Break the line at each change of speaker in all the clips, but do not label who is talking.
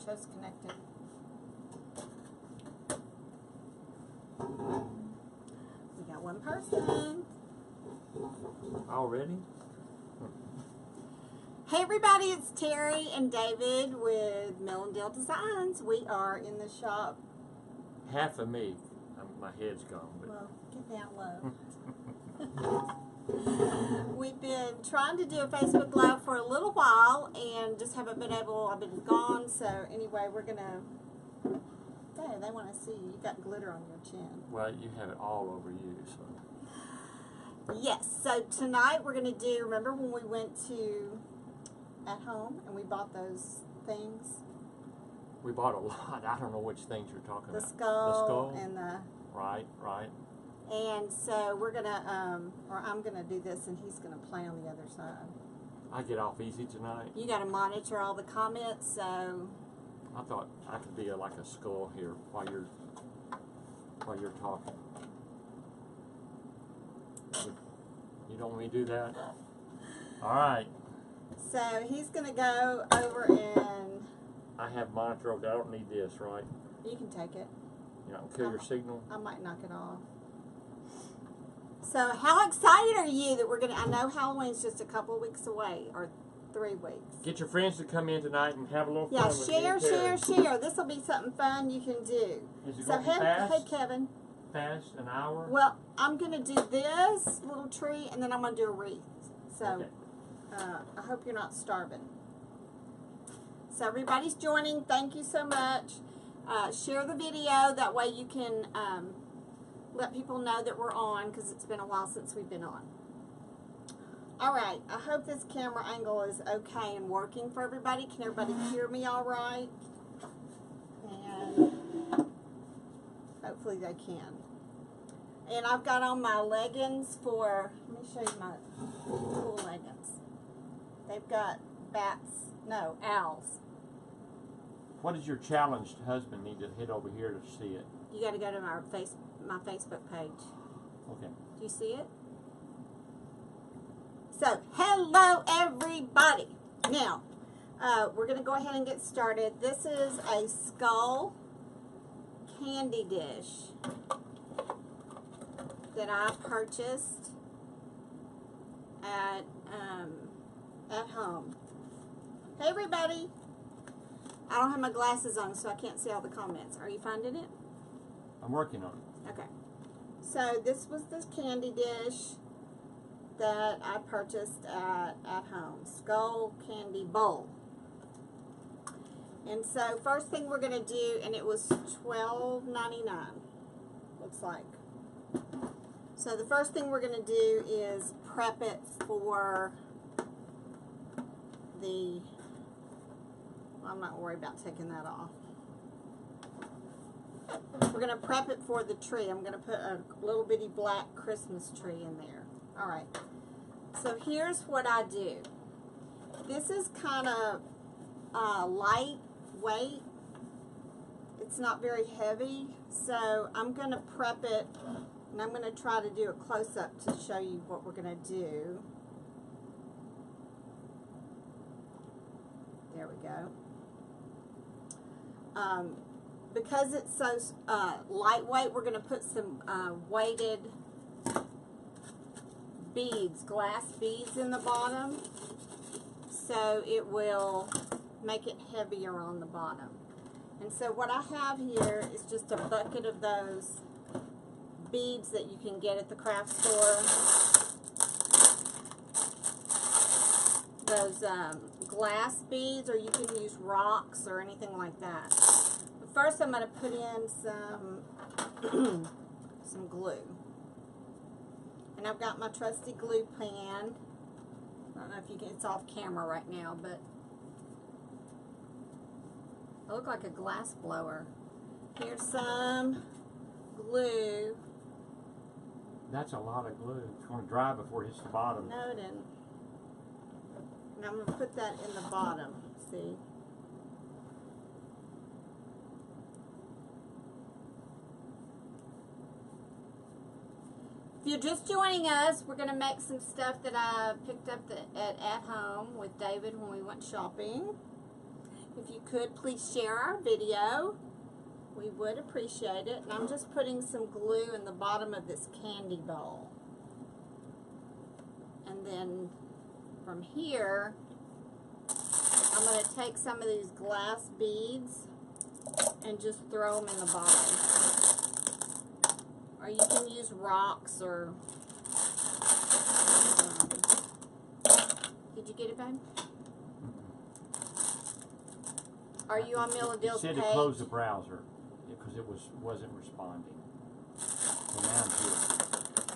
shows connected. We got one person.
Already?
Hey everybody, it's Terry and David with Millendale Designs. We are in the shop.
Half of me. My head's gone. But.
Well, get down low. We've been trying to do a Facebook Live for a little while and just haven't been able. I've been gone, so anyway, we're gonna. Hey, they want to see you. You got glitter on your chin.
Well, you have it all over you, so.
Yes. So tonight we're gonna do. Remember when we went to At Home and we bought those things?
We bought a lot. I don't know which things you're talking
The
about.
skull,
The skull
and the.
Right.
And so we're gonna, or I'm gonna do this, and he's gonna play on the other side.
I get off easy tonight.
You got to monitor all the comments, so.
I thought I could be like a skull here while you're talking. You don't want me to do that? All right.
So he's gonna go over and.
I have monitor. I don't need this, right?
You can take it.
You know, kill your signal.
I might knock it off. So how excited are you that we're gonna? I know Halloween's just a couple of weeks away, or 3 weeks.
Get your friends to come in tonight and have a little fun.
Yeah,
with me and
share.
Terry.
This will be something fun you can do.
Is it
So
going to be fast?
hey Kevin.
Fast, an hour?
Well, I'm gonna do this little tree, and then I'm gonna do a wreath. So
Okay.
I hope you're not starving. So everybody's joining. Thank you so much. Share the video. That way you can let people know that we're on, because it's been a while since we've been on. All right. I hope this camera angle is okay and working for everybody. Can everybody hear me all right? And hopefully they can. And I've got on my leggings for, let me show you my cool leggings. They've got owls.
What does your challenged husband need to hit over here to see it?
You got to go to my Facebook page.
Okay.
Do you see it? So, hello everybody. Now, we're going to go ahead and get started. This is a skull candy dish that I purchased at Home. Hey everybody. I don't have my glasses on, so I can't see all the comments. Are you finding it?
I'm working on it.
Okay. So this was this candy dish that I purchased at Home. Skull candy bowl. And so first thing we're going to do, and it was $12.99, looks like. So the first thing we're going to do is prep it for the, I'm not worried about taking that off. We're going to prep it for the tree. I'm going to put a little bitty black Christmas tree in there. All right. So here's what I do. This is kind of lightweight. It's not very heavy. So I'm going to prep it, and I'm going to try to do a close-up to show you what we're going to do. There we go. Because it's so lightweight, we're going to put some weighted beads, glass beads in the bottom, so it will make it heavier on the bottom. And so what I have here is just a bucket of those beads that you can get at the craft store. Those glass beads, or you can use rocks or anything like that. But first I'm going to put in some glue. And I've got my trusty glue pen. I don't know if you can, it's off camera right now, but I look like a glass blower. Here's some glue.
That's a lot of glue. It's going to dry before it hits the bottom.
No, it didn't. And I'm going to put that in the bottom, see? If you're just joining us, we're going to make some stuff that I picked up at Home with David when we went shopping. If you could, please share our video. We would appreciate it. And I'm just putting some glue in the bottom of this candy bowl. And then from here, I'm going to take some of these glass beads and just throw them in the bottom. Or you can use rocks or... did you get it, babe? Are you on Milladale's page?
It said to close the browser because it wasn't responding. So now I'm here.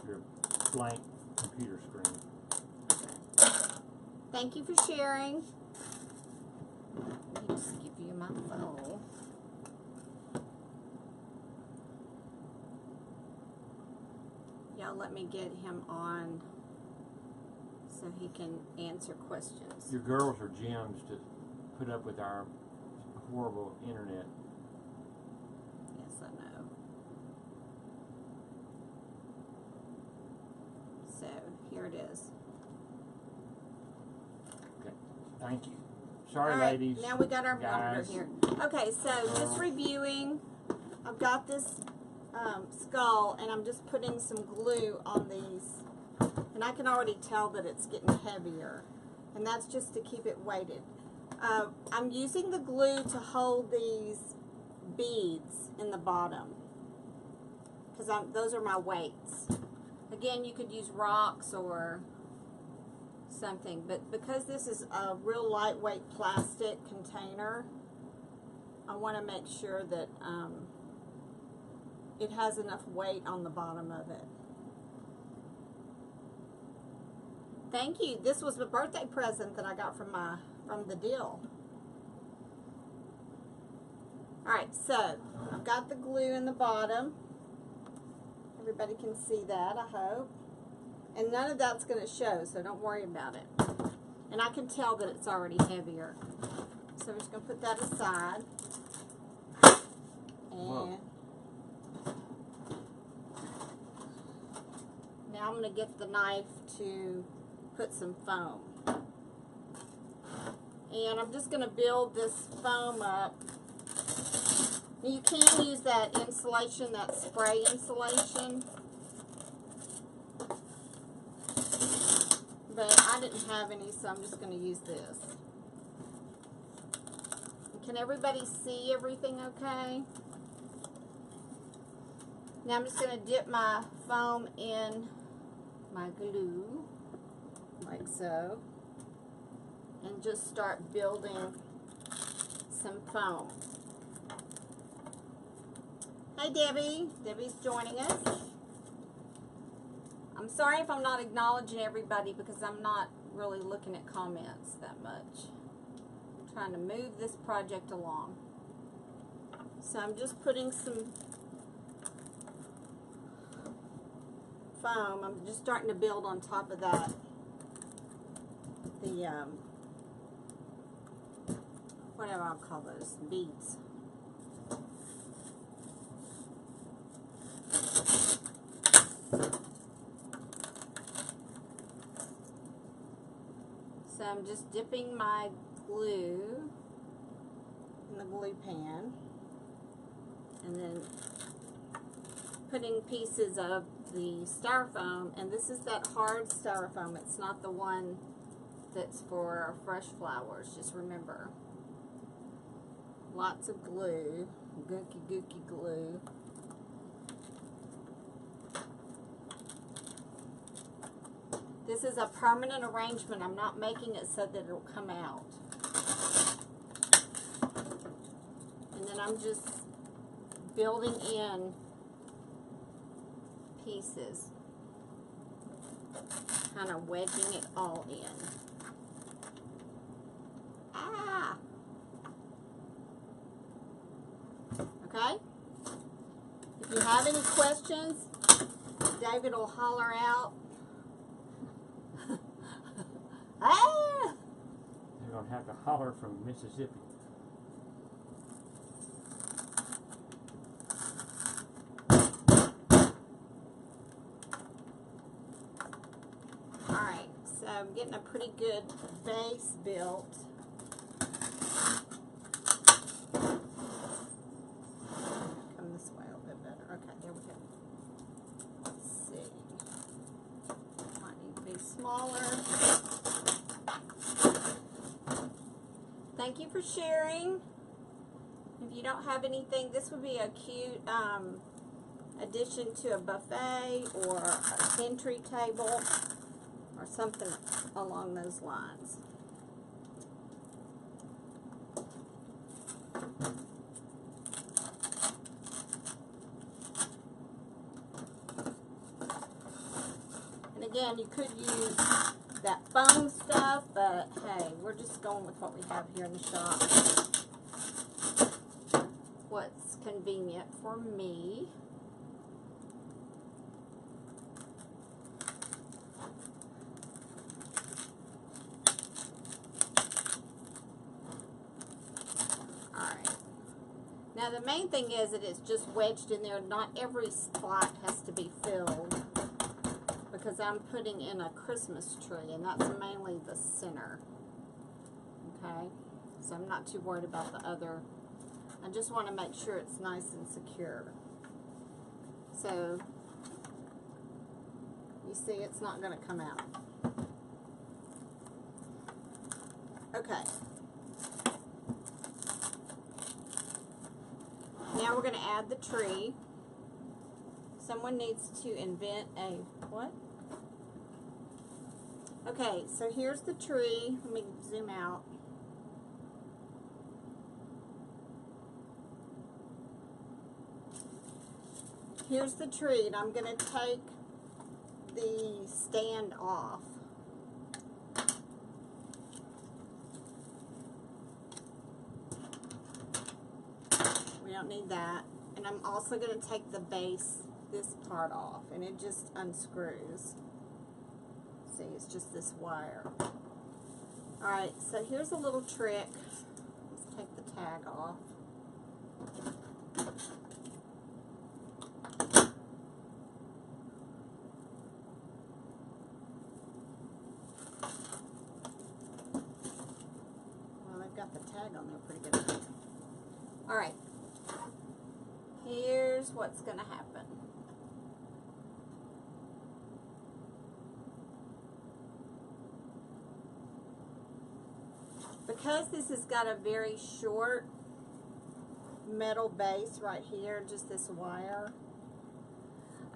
Your blank computer screen.
Thank you for sharing. Let me just give you my phone. Y'all let me get him on so he can answer questions.
Your girls are gems to put up with our horrible internet.
Yes, I know. So, here it is.
Okay, thank you. Sorry,
all right,
ladies.
Now we got our monitor
guys.
here. Okay, so just reviewing. I've got this skull, and I'm just putting some glue on these. And I can already tell that it's getting heavier. And that's just to keep it weighted. I'm using the glue to hold these beads in the bottom. Because those are my weights. Again, you could use rocks or something. But because this is a real lightweight plastic container, I want to make sure that it has enough weight on the bottom of it. Thank you. This was the birthday present that I got from the deal. Alright, so I've got the glue in the bottom. Everybody can see that, I hope. And none of that's going to show, so don't worry about it. And I can tell that it's already heavier. So I'm just going to put that aside. And
Whoa.
now I'm going to get the knife to put some foam. And I'm just going to build this foam up. You can use that insulation, that spray insulation. But I didn't have any, so I'm just going to use this. Can everybody see everything okay? Now I'm just going to dip my foam in my glue, like so, and just start building some foam. Hey Debbie, Debbie's joining us. I'm sorry if I'm not acknowledging everybody because I'm not really looking at comments that much. I'm trying to move this project along. So I'm just putting some foam. I'm just starting to build on top of that. The whatever I'll call those, beads. So I'm just dipping my glue in the glue pan and then putting pieces of the styrofoam, and this is that hard styrofoam. It's not the one that's for fresh flowers, just remember. Lots of glue, gooky glue. This is a permanent arrangement. I'm not making it so that it'll come out. And then I'm just building in pieces, kind of wedging it all in. Ah! Okay? If you have any questions, David will holler out. Ah!
You're going to have to holler from Mississippi.
Alright, so I'm getting a pretty good base built. smaller. Thank you for sharing. If you don't have anything, this would be a cute addition to a buffet or an entry table or something along those lines. And again, you could use that foam stuff, but hey, we're just going with what we have here in the shop. What's convenient for me. Alright. Now the main thing is that it's just wedged in there. Not every spot has to be filled, because I'm putting in a Christmas tree, and that's mainly the center. Okay? So I'm not too worried about the other. I just want to make sure it's nice and secure. So, you see it's not going to come out. Okay. Now we're going to add the tree. Someone needs to invent a, what? Okay, so here's the tree. Let me zoom out. Here's the tree, and I'm going to take the stand off. We don't need that. And I'm also going to take the base, this part off, and it just unscrews. See, it's just this wire. Alright, so here's a little trick. Let's take the tag off. Got the tag on there pretty good. Alright. Here's what's going to happen. Because this has got a very short metal base right here, just this wire,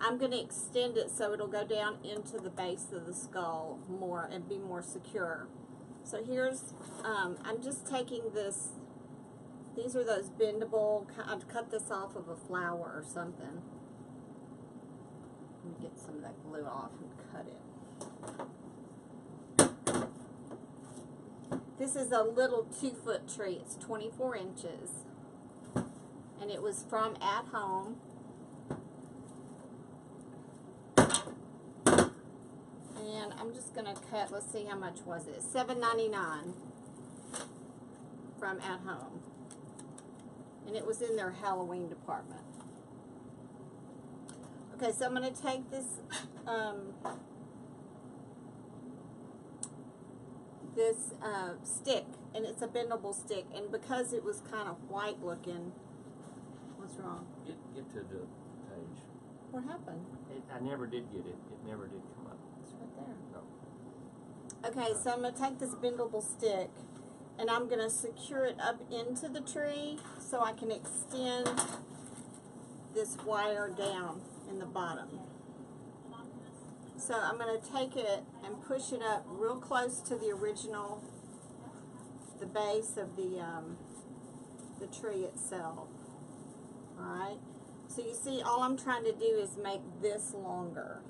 I'm going to extend it so it'll go down into the base of the skull more and be more secure. So here's, I'm just taking this, these are those bendable, I've cut this off of a flower or something. Let me get some of that glue off and cut it. This is a little 2-foot tree. It's 24 inches. And it was from At Home. And I'm just going to cut, let's see how much was it, $7.99 from At Home. And it was in their Halloween department. Okay, so I'm going to take this, stick, and it's a bendable stick, and because it was kind of white looking, what's wrong?
Get to the page.
What happened?
I never did get it. It never did come up.
It's right there.
No.
Okay, so I'm going to take this bendable stick, and I'm going to secure it up into the tree so I can extend this wire down in the bottom. So I'm going to take it and push it up real close to the original, the base of the tree itself. Alright, so you see all I'm trying to do is make this longer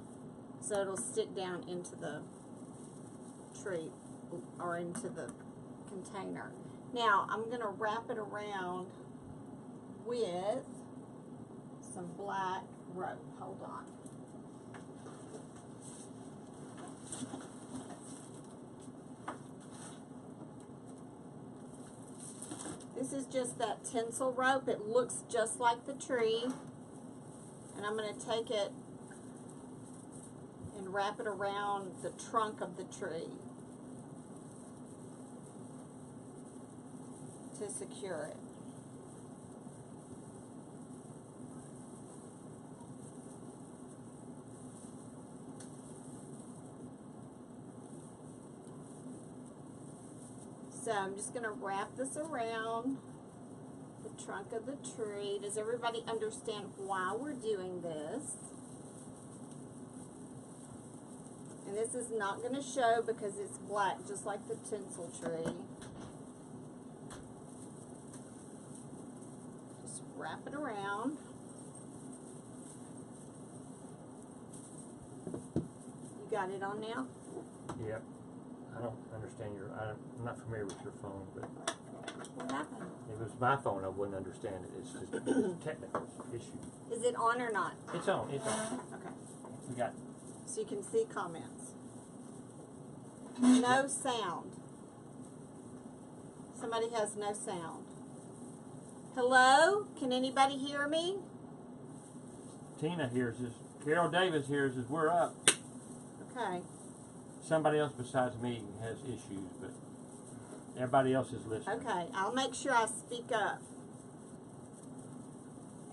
so it'll stick down into the tree or into the container. Now I'm going to wrap it around with some black rope. Hold on. This is just that tinsel rope. It looks just like the tree. And I'm going to take it and wrap it around the trunk of the tree to secure it. So I'm just going to wrap this around the trunk of the tree. Does everybody understand why we're doing this? And this is not going to show because it's black, just like the tinsel tree. Just wrap it around. You got it on now?
Yep. I don't understand I'm not familiar with your phone, but
What happened?
if it was my phone, I wouldn't understand it. It's just a technical issue.
Is it on or not?
It's on. It's on.
Okay.
We got.
So you can see comments. No sound. Somebody has no sound. Hello? Can anybody hear me?
Tina hears us. Carol Davis hears us. We're up.
Okay.
Somebody else besides me has issues, but everybody else is listening.
Okay. I'll make sure I speak up.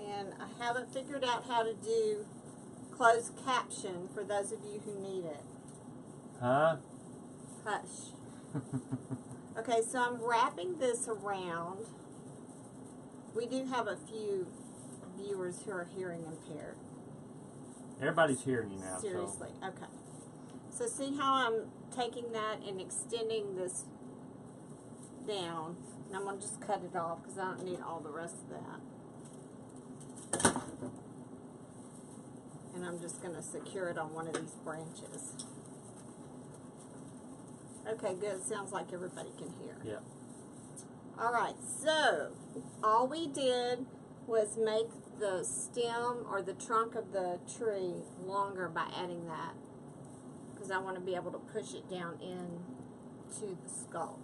And I haven't figured out how to do closed caption for those of you who need it.
Huh?
Hush. Okay, so I'm wrapping this around. We do have a few viewers who are hearing impaired.
Everybody's hearing you now.
Seriously, okay. So see how I'm taking that and extending this down. And I'm going to just cut it off because I don't need all the rest of that. And I'm just going to secure it on one of these branches. Okay, good. Sounds like everybody can hear.
Yeah.
All right, so all we did was make the stem or the trunk of the tree longer by adding that, because I want to be able to push it down into the skull.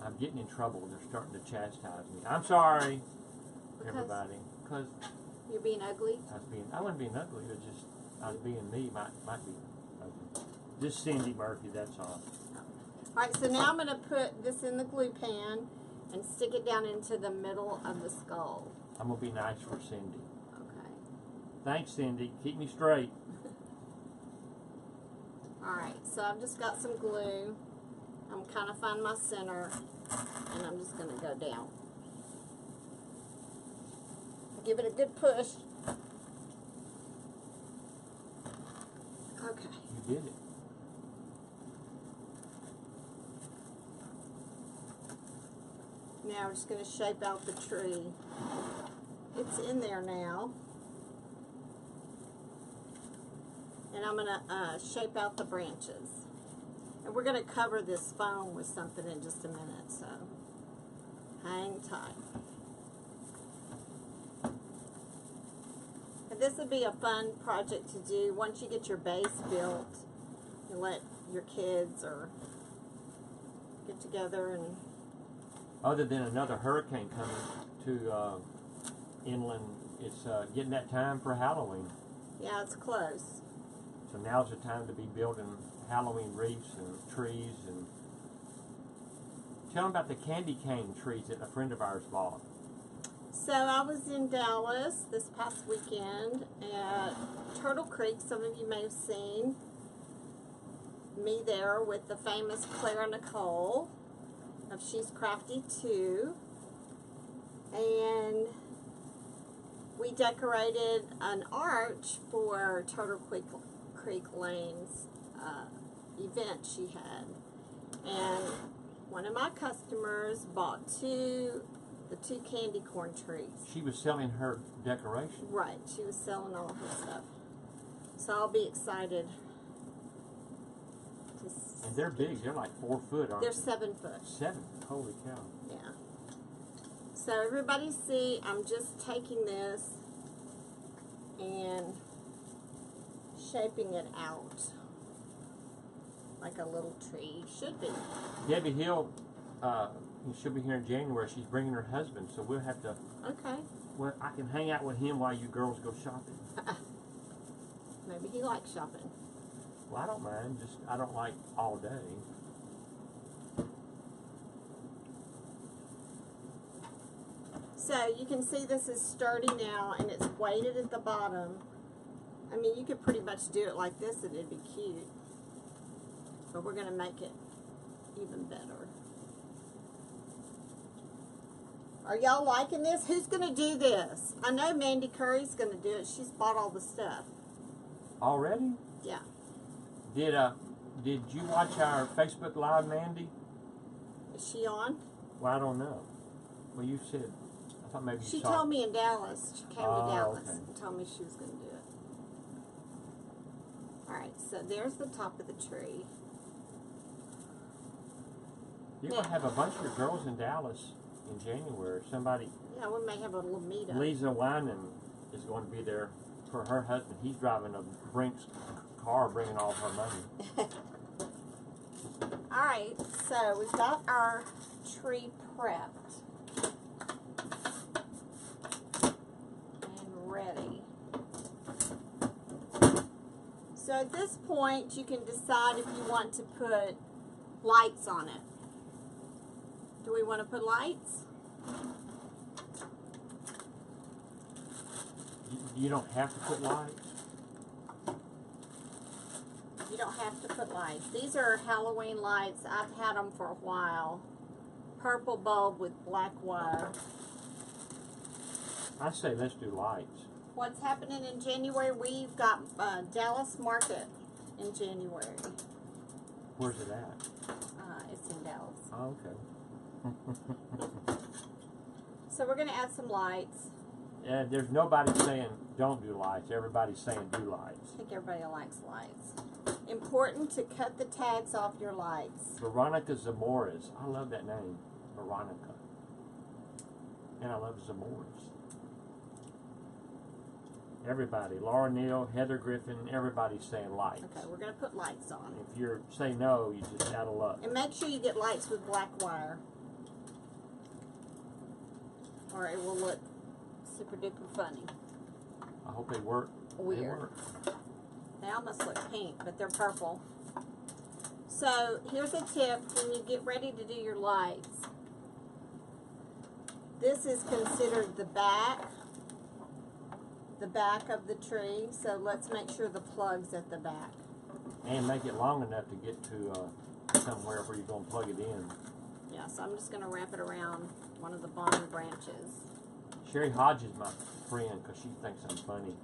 I'm getting in trouble. They're starting to chastise me. I'm sorry,
Because
everybody, because
you're being ugly?
I wasn't being ugly. It was just I was being me. Might be ugly. Just Cindy Murphy. That's all.
All right, so now I'm going to put this in the glue pan and stick it down into the middle of the skull.
I'm gonna be nice for Cindy.
Okay.
Thanks, Cindy. Keep me straight.
All right, so I've just got some glue. I'm kind of find my center, and I'm just going to go down. Give it a good push. Okay.
You did it.
Now we're just going to shape out the tree. It's in there now. And I'm going to shape out the branches. And we're going to cover this phone with something in just a minute, so hang tight. And this would be a fun project to do. Once you get your base built, you let your kids or get together and
Other than another hurricane coming to inland, it's getting that time for Halloween.
yeah, it's close.
So now's the time to be building Halloween wreaths and trees. And tell them about the candy cane trees that a friend of ours bought.
So I was in Dallas this past weekend at Turtle Creek. Some of you may have seen me there with the famous Clara Nicole of She's Crafty Too. And we decorated an arch for Turtle Creek Lane's event she had. And one of my customers bought the two candy corn trees.
She was selling her decoration.
Right, she was selling all her stuff. So I'll be excited.
And they're big. They're like 4 foot, aren't
They're
they?
7 foot.
7. Holy cow.
Yeah. So everybody see, I'm just taking this and shaping it out like a little tree should be.
Debbie Hill, she'll be here in January. She's bringing her husband, so we'll have to.
Okay.
Well, I can hang out with him while you girls go shopping.
Maybe he likes shopping.
Well, I don't mind. Just I don't like all day.
So you can see this is sturdy now and it's weighted at the bottom. I mean, you could pretty much do it like this and it'd be cute. But we're going to make it even better. Are y'all liking this? Who's going to do this? I know Mandy Curry's going to do it. She's bought all the stuff.
Already?
Yeah.
Did you watch our Facebook Live, Mandy?
Is she on?
Well, I don't know. Well, you said, I thought maybe you
She
saw.
told me in Dallas. She came to Dallas
okay.
and told me she was going to do it. All right, so there's the top of the tree.
You're going to have a bunch of your girls in Dallas in January. Somebody,
Yeah, we may have a little meetup.
Lisa Winan is going to be there for her husband. He's driving a Brinks car, bringing all of her money.
All right, so we've got our tree prepped and ready. So at this point, you can decide if you want to put lights on it. Do we want to put lights?
You don't have to put lights.
You don't have to put lights. These are Halloween lights. I've had them for a while. Purple bulb with black wire.
I say let's do lights.
What's happening in January? We've got Dallas Market in January.
Where's it at?
It's in Dallas.
Oh, okay.
So we're going to add some lights.
There's nobody saying don't do lights. Everybody's saying do lights.
I think everybody likes lights. Important to cut the tags off your lights.
Veronica Zamores. I love that name. Veronica. And I love Zamores. Everybody. Laura Neal, Heather Griffin, everybody's saying lights.
Okay, we're going to put lights on.
If you say no, you just out of luck.
And make sure you get lights with black wire, or it will look super duper funny.
I hope they work.
Weird.
They work.
They almost look pink, but they're purple. So here's a tip when you get ready to do your lights. This is considered the back of the tree. So let's make sure the plug's at the back.
And make it long enough to get to somewhere where you're going to plug it in.
Yeah, so I'm just going to wrap it around one of the bottom branches.
Sherry Hodge is my friend because she thinks I'm funny.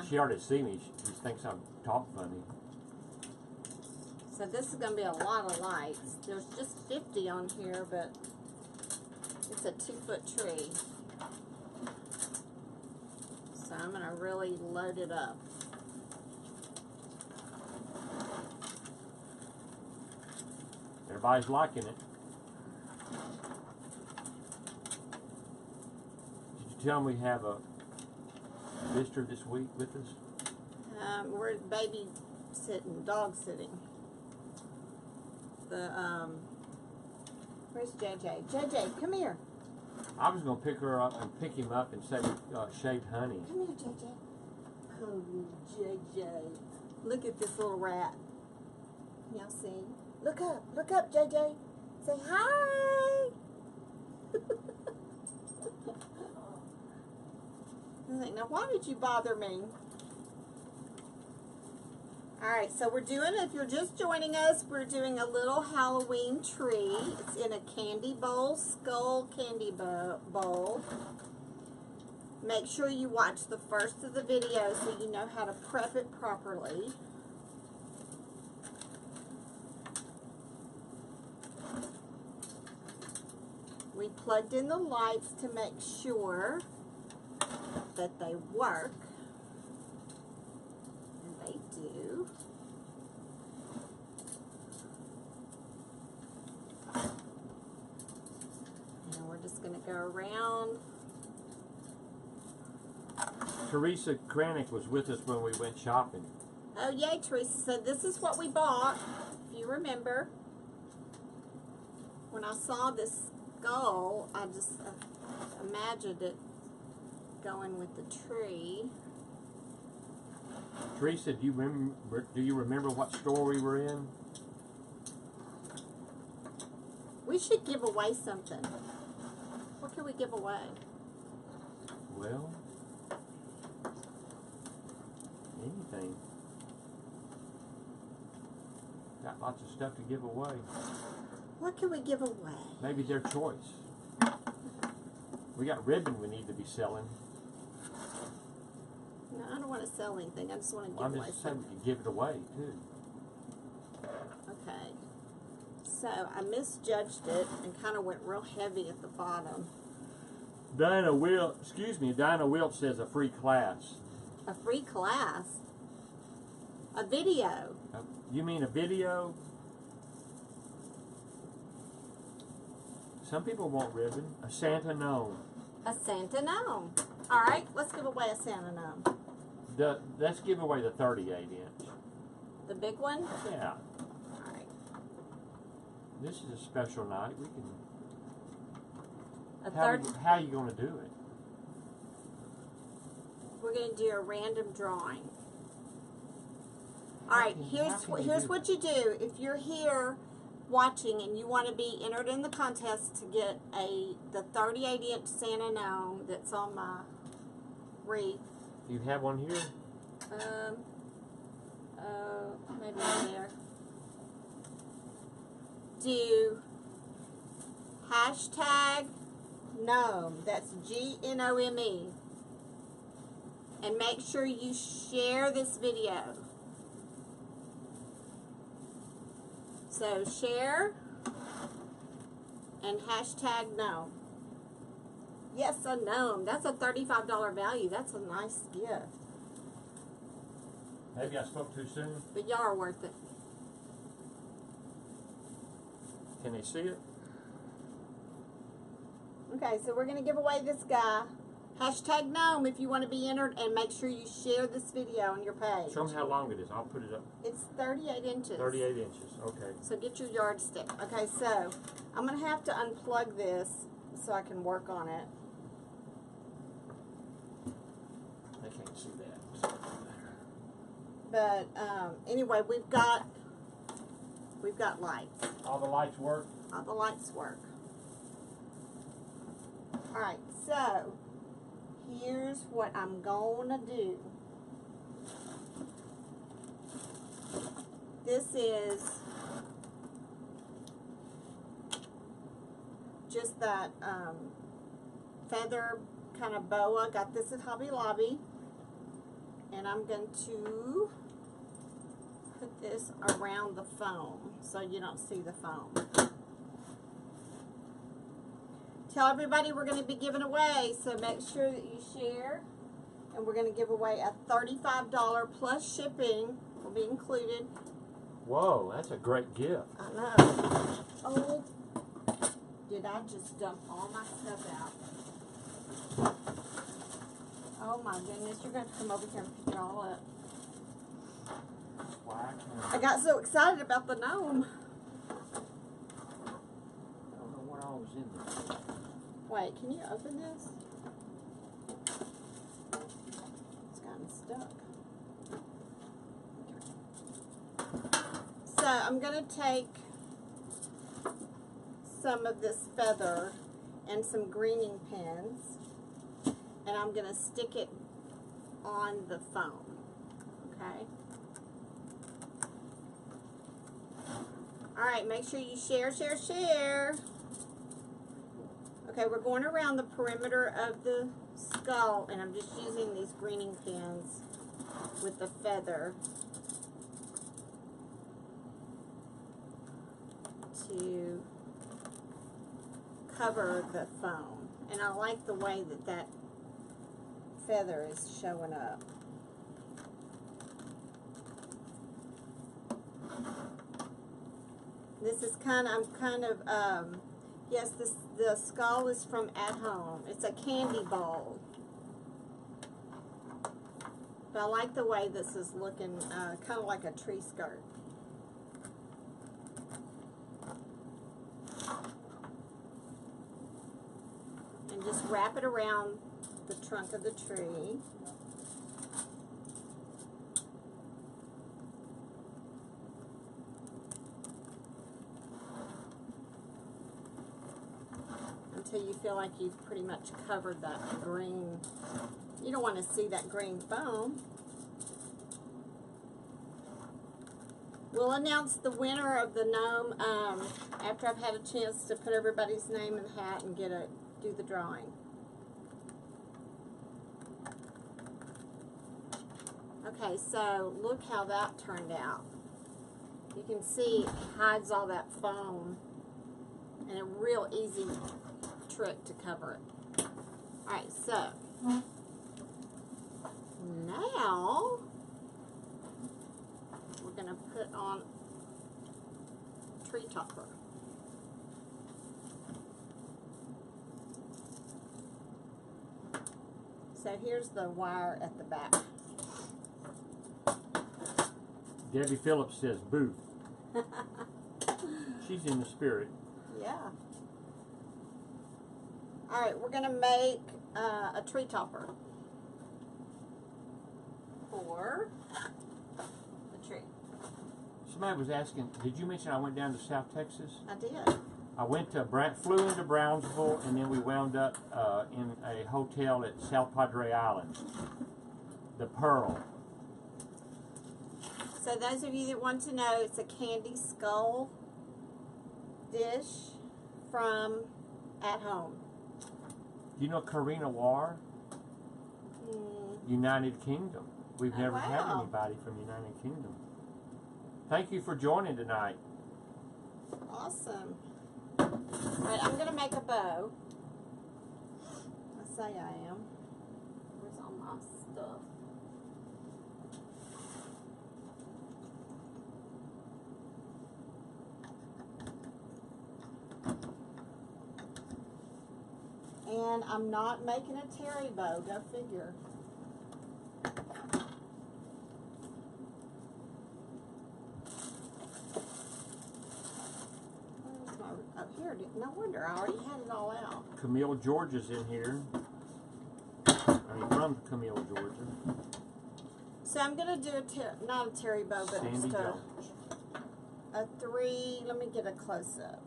She already see me. She thinks I talk funny.
So this is going to be a lot of lights. There's just 50 on here, but it's a 2-foot tree. So I'm going to really load it up.
Everybody's liking it. Did you tell them we have a visitor this week with us?
We're babysitting, dog sitting. Where's JJ? JJ, come here.
I was going to pick her up and pick him up and say shaved honey.
Come here, JJ. Oh, JJ. Look at this little rat. Y'all see? Look up, JJ. Say hi. Now, why did you bother me? Alright, so we're doing, if you're just joining us, we're doing a little Halloween tree. It's in a candy bowl, skull candy bowl. Make sure you watch the first of the video so you know how to prep it properly. We plugged in the lights to make sure that they work. And they do. And we're just going to go around.
Teresa Kranick was with us when we went shopping.
Oh, yay, Teresa. So this is what we bought, if you remember. When I saw this skull, I just imagined it going with the tree.
Teresa, do you remember what store we were in?
We should give away something. What can we give away?
Well, anything. Got lots of stuff to give away.
What can we give away?
Maybe their choice. We got ribbon we need to be selling.
No, I don't want to sell anything. I just want to give
I'm
away
just saying we
something.
could give it away too.
Okay. So I misjudged it and kind of went real heavy at the bottom.
Dinah Wilt says a free class.
A free class? A video?
You mean a video? Some people want ribbon. A Santa gnome.
A Santa gnome. All right, let's give away a Santa gnome.
Let's give away the 38-inch.
The big one?
Yeah.
All right.
This is a special night. We can.
A
How are you going to do it?
We're going to do a random drawing. All right, here's what you do. If you're here watching and you want to be entered in the contest to get the 38-inch Santa gnome that's on my wreath.
You have one here?
Maybe over there. Do hashtag gnome. That's GNOME. And make sure you share this video. So share and hashtag gnome. Yes, a gnome. That's a $35 value. That's a nice gift.
Maybe I spoke too soon.
But y'all are worth it.
Can they see it?
Okay, so we're going to give away this guy. Hashtag gnome if you want to be entered, and make sure you share this video on your page.
Show them how long it is. I'll put it up.
It's 38 inches.
38 inches. Okay.
So get your yardstick. Okay, so I'm going to have to unplug this so I can work on it.
They can't see that.
But anyway, we've got lights.
All the lights work?
All the lights work. All right, so here's what I'm going to do. This is just that feather kind of boa. Got this at Hobby Lobby. And I'm going to put this around the foam so you don't see the foam. Tell everybody we're going to be giving away, so make sure that you share. And we're going to give away a $35 plus shipping will be included.
Whoa, that's a great gift.
I know. Oh, did I just dump all my stuff out? Oh my goodness, you're going to come over here and pick it all up. I got so excited about the gnome.
I don't know what all was in there.
Wait, can you open this? It's gotten stuck. So I'm going to take some of this feather and some greening pins, and I'm going to stick it on the foam. Okay? Alright, make sure you share, share, share. Okay, we're going around the perimeter of the skull, and I'm just using these greening pins with the feather to cover the foam. And I like the way that that feather is showing up. This is yes, the skull is from At Home. It's a candy bowl. But I like the way this is looking, kind of like a tree skirt. And just wrap it around the trunk of the tree. Until you feel like you've pretty much covered that green. You don't want to see that green foam. We'll announce the winner of the gnome after I've had a chance to put everybody's name in the hat and do the drawing. Okay, so look how that turned out. You can see it hides all that foam, and a real easy trick to cover it. Alright, so now we're going to put on tree topper. So here's the wire at the back.
Debbie Phillips says boo. She's in the spirit.
Yeah. Alright, we're going to make a tree topper for the tree.
Somebody was asking, did you mention I went down to South Texas?
I did.
I went to flew into Brownsville, and then we wound up in a hotel at South Padre Island, the Pearl.
So those of you that want to know, it's a candy skull dish from At Home.
Do you know Karina War? United Kingdom. We've never had anybody from United Kingdom. Thank you for joining tonight.
Awesome. Alright, I'm going to make a bow. I say I am. Where's all my stuff? And I'm not making a terry bow, go figure. Where's my, oh here, no wonder, I already had it all out.
Camille Georgia's in here. I'm from Camille, Georgia.
So I'm going to do not a terry bow, but
Sandy
just
Jones.
a 3, let me get a close-up.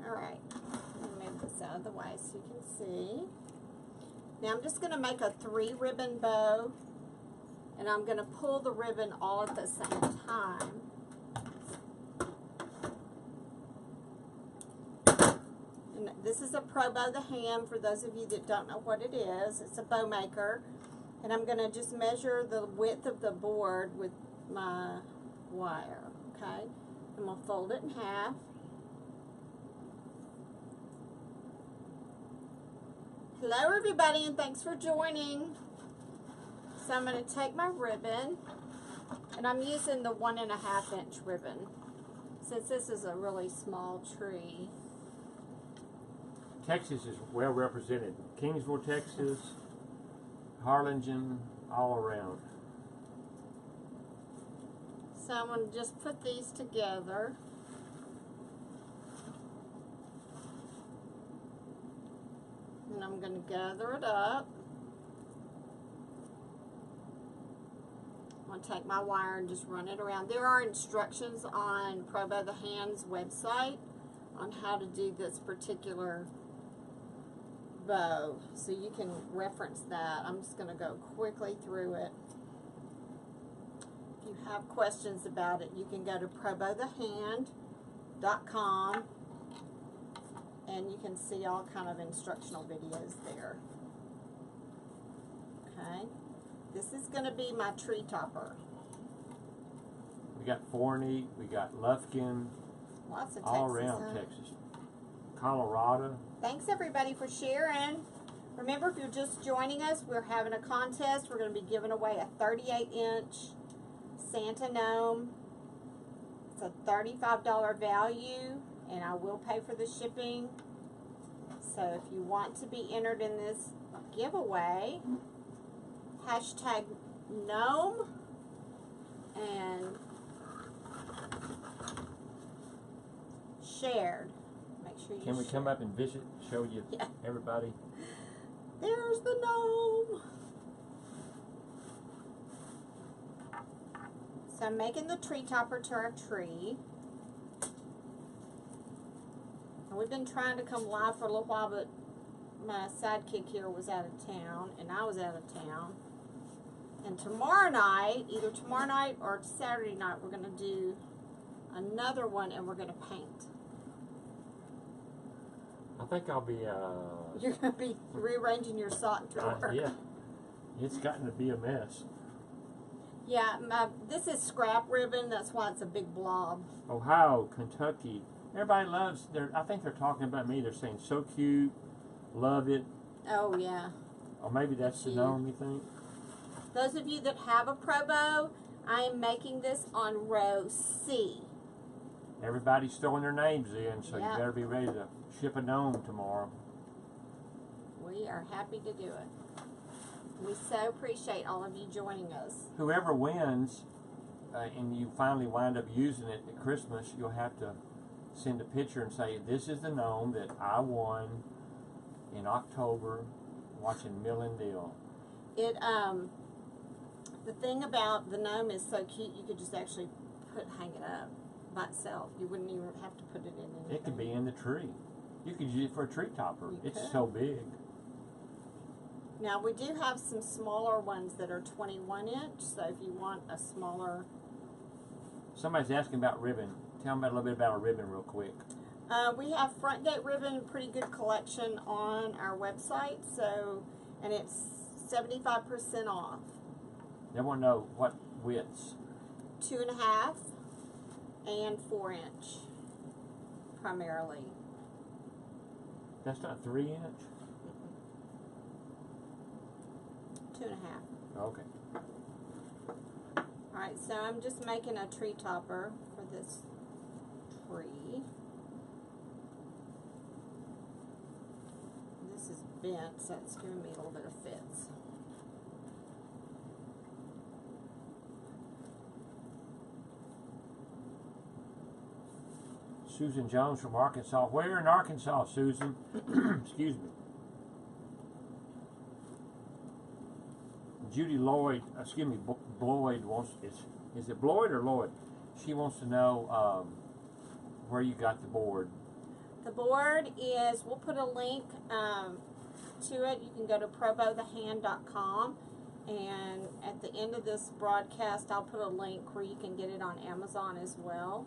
Alright, let me move this out of the way so you can see. Now I'm just going to make a 3-ribbon bow, and I'm going to pull the ribbon all at the same time. And this is a Pro Bow the Hand, for those of you that don't know what it is. It's a bow maker, and I'm going to just measure the width of the board with my wire, okay? I'm going to fold it in half. Hello everybody, and thanks for joining. So I'm going to take my ribbon, and I'm using the 1.5 inch ribbon since this is a really small tree.
Texas is well represented. Kingsville, Texas, Harlingen, all around.
So I'm going to just put these together. And I'm going to gather it up. I'm going to take my wire and just run it around. There are instructions on Pro Bow the Hand's website on how to do this particular bow, so you can reference that. I'm just going to go quickly through it. If you have questions about it, you can go to probowthehand.com, and you can see all kind of instructional videos there. Okay, this is going to be my tree topper.
We got Forney, we got Lufkin,
Lots of
all
Texas,
around
huh?
Texas. Colorado.
Thanks everybody for sharing. Remember, if you're just joining us, we're having a contest. We're going to be giving away a 38-inch Santa gnome. It's a $35 value, and I will pay for the shipping. So if you want to be entered in this giveaway, hashtag gnome and shared. Make sure you
Can we
share.
come up and visit, show you everybody?
There's the gnome. So I'm making the tree topper to our tree. And we've been trying to come live for a little while, but my sidekick here was out of town, and I was out of town. And tomorrow night, either tomorrow night or Saturday night, we're going to do another one, and we're going to paint.
I think I'll be,
You're going to be rearranging your sock drawer.
yeah. It's gotten to be a mess.
Yeah, this is scrap ribbon. That's why it's a big blob.
Ohio, Kentucky. Everybody loves, I think they're talking about me. They're saying, so cute, love it.
Oh, yeah.
Or maybe that's the gnome, you think?
Those of you that have a Pro Bow, I am making this on row C.
Everybody's throwing their names in, so
Yep.
you better be ready to ship a gnome tomorrow.
We are happy to do it. We so appreciate all of you joining us.
Whoever wins, and you finally wind up using it at Christmas, you'll have to send a picture and say, this is the gnome that I won in October watching Mill and Deal.
It, the thing about the gnome is so cute, you could just actually hang it up by itself. You wouldn't even have to put it in anything.
It could be in the tree. You could use it for a tree topper.
You
It's
could.
so big.
Now, we do have some smaller ones that are 21 inch, so if you want a smaller...
Somebody's asking about ribbon. Tell them a little bit about a ribbon real quick.
We have front gate ribbon, pretty good collection on our website, so, and it's 75% off.
They want to know what widths.
2.5 and 4 inch, primarily.
That's not 3 inch?
2.5.
Okay.
Alright, so I'm just making a tree topper for this tree. This is bent, so it's giving me a little bit of fits.
Susan Jones from Arkansas. Where in Arkansas, Susan? Excuse me. Judy Lloyd, Bloyd wants, is it Bloyd or Lloyd? She wants to know where you got the board.
The board is, we'll put a link to it. You can go to probowthehand.com, and at the end of this broadcast, I'll put a link where you can get it on Amazon as well.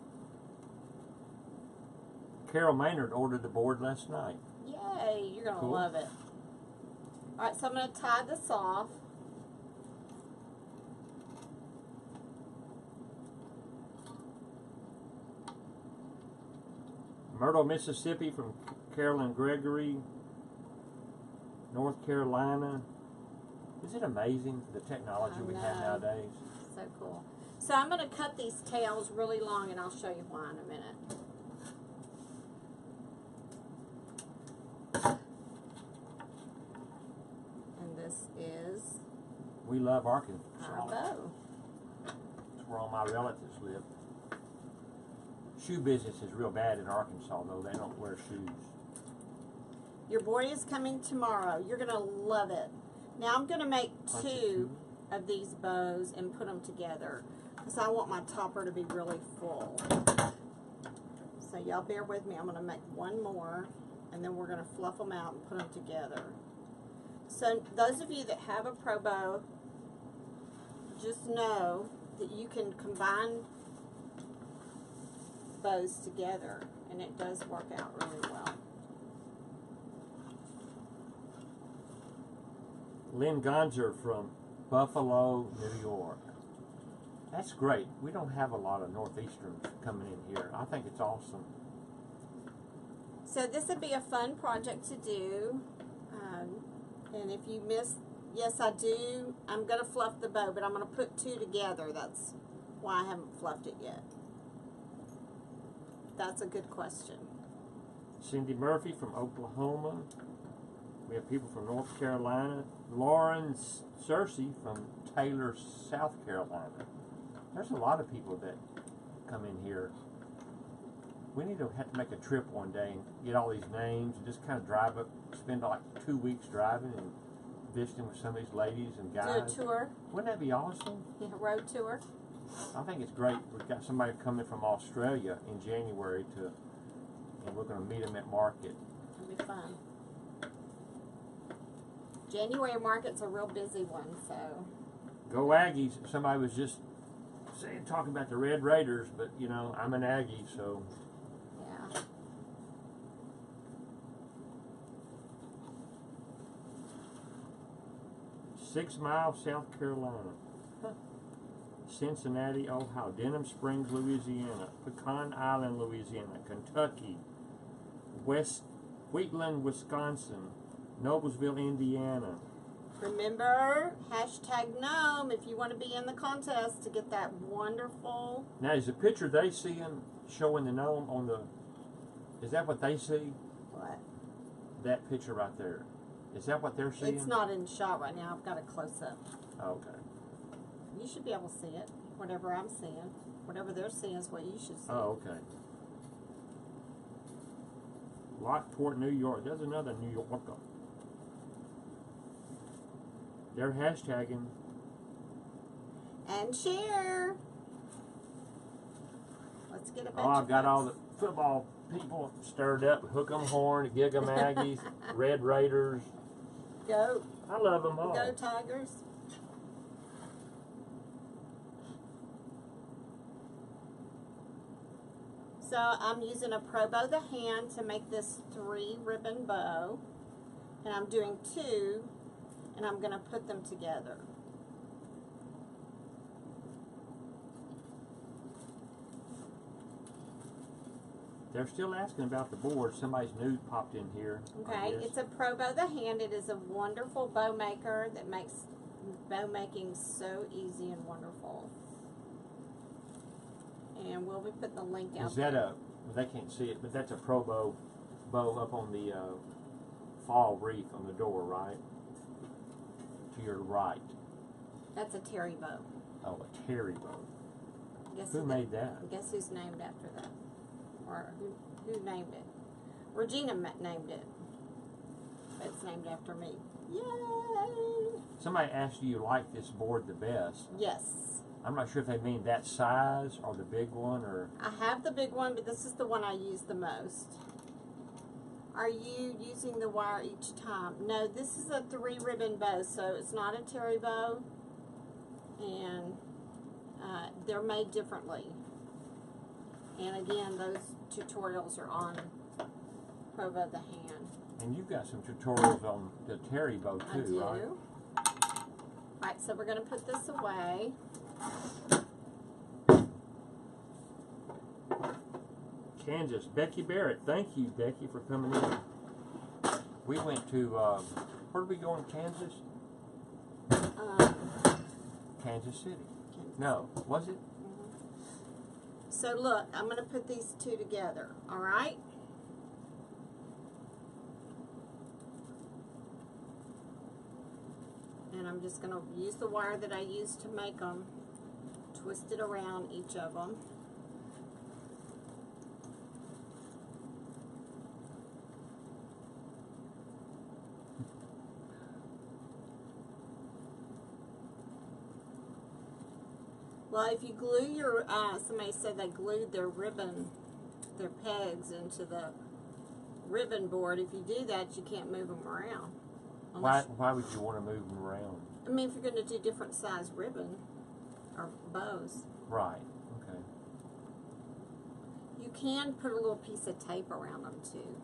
Carol Maynard ordered the board last night.
Yay, you're going to
Cool.
love it. Alright, so I'm going to tie this off.
Myrtle, Mississippi from Carolyn Gregory. North Carolina. Is it amazing the technology
I
we have
know.
nowadays?
So cool. So I'm going to cut these tails really long, and I'll show you why in a minute. And this is
We love Arkansas.
our bow.
That's where all my relatives live. Shoe business is real bad in Arkansas, though. They don't wear shoes.
Your board is coming tomorrow. You're going to love it. Now I'm going to make two of these bows and put them together, because I want my topper to be really full. So y'all bear with me. I'm going to make one more, and then we're going to fluff them out and put them together. So those of you that have a Pro Bow, just know that you can combine bows together, and it does work out really well.
Lynn Gonzer from Buffalo, New York. That's great. We don't have a lot of Northeasterns coming in here. I think it's awesome.
So this would be a fun project to do. And if you miss, yes I do, I'm going to fluff the bow, but I'm going to put two together. That's why I haven't fluffed it yet. That's a good question.
Cindy Murphy from Oklahoma. We have people from North Carolina. Lauren Searcy from Taylor, South Carolina. There's a lot of people that come in here. We need to have to make a trip one day and get all these names and just kind of drive up, spend like 2 weeks driving and visiting with some of these ladies and guys.
Do a tour,
Wouldn't that be awesome?
a road tour.
I think it's great. We've got somebody coming from Australia in January and we're going to meet them at market.
It'll be fun. January market's a real busy one, so.
Go Aggies. Somebody was just talking about the Red Raiders, but you know, I'm an Aggie, so.
Yeah.
6 Mile, South Carolina. Cincinnati, Ohio. Denham Springs, Louisiana. Pecan Island, Louisiana. Kentucky. West Wheatland, Wisconsin. Noblesville, Indiana.
Remember, hashtag gnome if you want to be in the contest to get that wonderful.
Now, is the picture they seeing showing the gnome on the... Is that what they see?
What?
That picture right there. Is that what they're seeing?
It's not in shot right now. I've got a close-up.
Okay.
You should be able to see it. Whatever I'm seeing. Whatever they're seeing is what you should see.
Oh, okay. Lockport, New York. There's another New Yorker. They're hashtagging.
And share. Let's get a bunch
Oh, I've
of
got all
votes.
the football people stirred up. Hook 'em Horn, Gig 'em Aggies, Red Raiders.
Go.
I love them all.
Go Tigers. So I'm using a Pro Bow the hand to make this 3-ribbon bow. And I'm doing 2, and I'm going to put them together.
They're still asking about the board. Somebody's new popped in here.
Okay, it's a Pro Bow the hand. It is a wonderful bow maker that makes bow making so easy and wonderful. And we'll be putting the link out
Is that
there.
a... They can't see it, but that's a Pro bow up on the fall wreath on the door, right? To your right.
That's a Terry bow.
Oh, a Terry bow.
Guess
Who made that?
Guess who's named after that? Or who named it? Regina named it. It's named after me. Yay!
Somebody asked you like this board the best.
Yes.
I'm not sure if they mean that size or the big one or...
I have the big one, but this is the one I use the most. Are you using the wire each time? No, this is a 3-ribbon bow, so it's not a Terry bow. And they're made differently. And again, those tutorials are on Pro Bow the hand.
And you've got some tutorials on the Terry bow too,
I do.
right?
Alright, so we're going to put this away.
Kansas, Becky Barrett. Thank you, Becky, for coming in. We went to, where did we go in Kansas? Kansas City. No, was it?
So look, I'm going to put these 2 together, alright? And I'm just going to use the wire that I used to make them, twist it around each of them. Well, if you glue your, somebody said they glued their ribbon, their pegs into the ribbon board. If you do that, you can't move them around.
Why would you want to move them around?
I mean, if you're going to do different size ribbon or bows.
Right, okay.
You can put a little piece of tape around them too.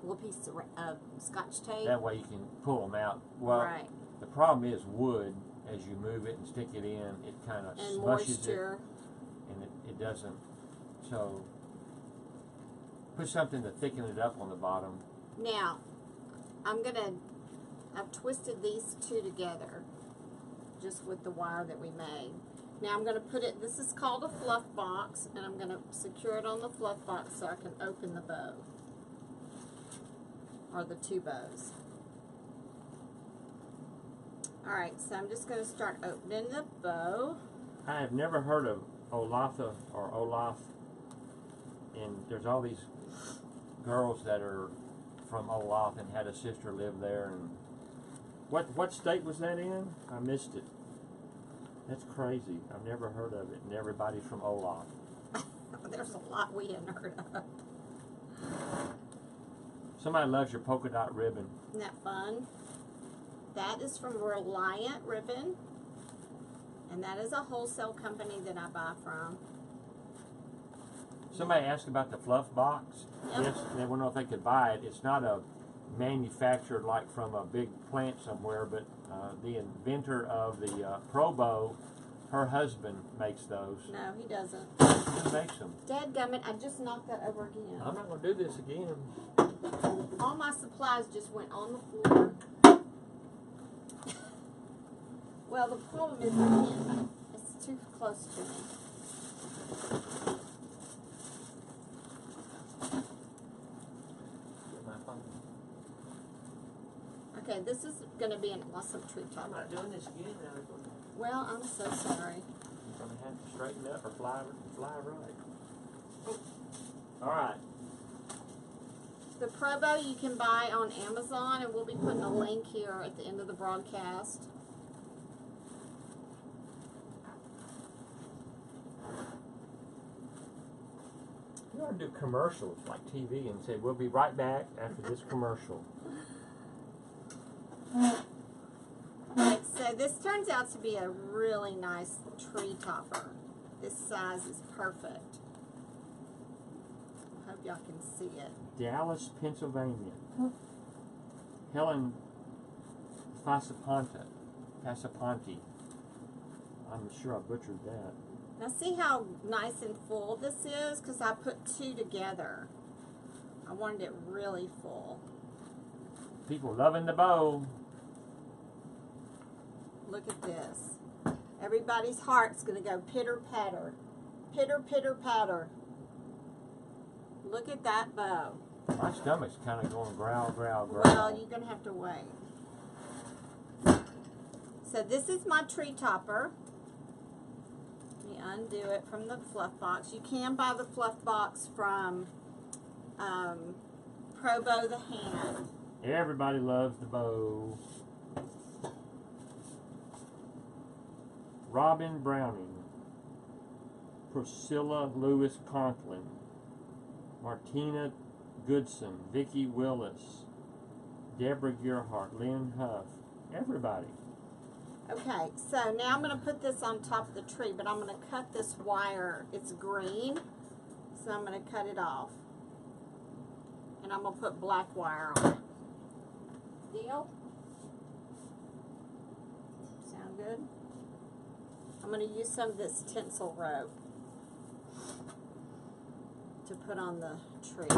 A little piece of Scotch tape.
That way you can pull them out. Well,
right.
The problem is wood, as you move it and stick it in, it kind of
And
smushes
moisture.
it. And it doesn't. So, put something to thicken it up on the bottom.
Now, I've twisted these 2 together just with the wire that we made. Now I'm going to put it, this is called a fluff box, and I'm going to secure it on the fluff box so I can open the bow. Or the 2 bows. Alright, so I'm just going to start opening the bow.
I have never heard of Olathe or Olaf, and there's all these girls that are from Olaf and had a sister live there. And what state was that in? I missed it. That's crazy. I've never heard of it, and everybody's from Olaf.
There's a lot we hadn't heard of.
Somebody loves your polka dot ribbon.
Isn't that fun? That is from Reliant Ribbon, and that is a wholesale company that I buy from.
Somebody asked about the fluff box.
Yep.
Yes, they want to know if they could buy it. It's not a manufactured like from a big plant somewhere, but the inventor of the Pro Bow, her husband makes those.
No, he doesn't.
Who makes them?
Dadgummit, I just knocked that over again.
I'm not going to do this again.
All my supplies just went on the floor. Well, the problem is I can't. It's too close to me. Okay, this is going to be an awesome tree top.
I'm not doing this again now.
Well, I'm so sorry.
You're going to have to straighten up or fly right. All right.
The Pro Bow you can buy on Amazon, and we'll be putting a link here at the end of the broadcast.
You ought to do commercials like TV and say, we'll be right back after this commercial.
Okay, so this turns out to be a really nice tree topper. This size is perfect. Hope y'all can see it.
Dallas, Pennsylvania. Helen Passaponte. I'm sure I butchered that.
Now see how nice and full this is? Because I put two together. I wanted it really full.
People loving the bow.
Look at this. Everybody's heart's going to go pitter-patter. Pitter-pitter-patter. Look at that bow.
My stomach's kind of going growl, growl, growl.
Well, you're going to have to wait. So this is my tree topper. Let me undo it from the fluff box. You can buy the fluff box from Pro Bow the Hand.
Everybody loves the bow. Robin Browning, Priscilla Lewis Conklin, Martina Goodson, Vicki Willis, Deborah Gearhart, Lynn Huff, everybody.
Okay, so now I'm going to put this on top of the tree, but I'm going to cut this wire. It's green, so I'm going to cut it off. And I'm going to put black wire on it. Deal? Sound good? I'm going to use some of this tinsel rope to put on the tree.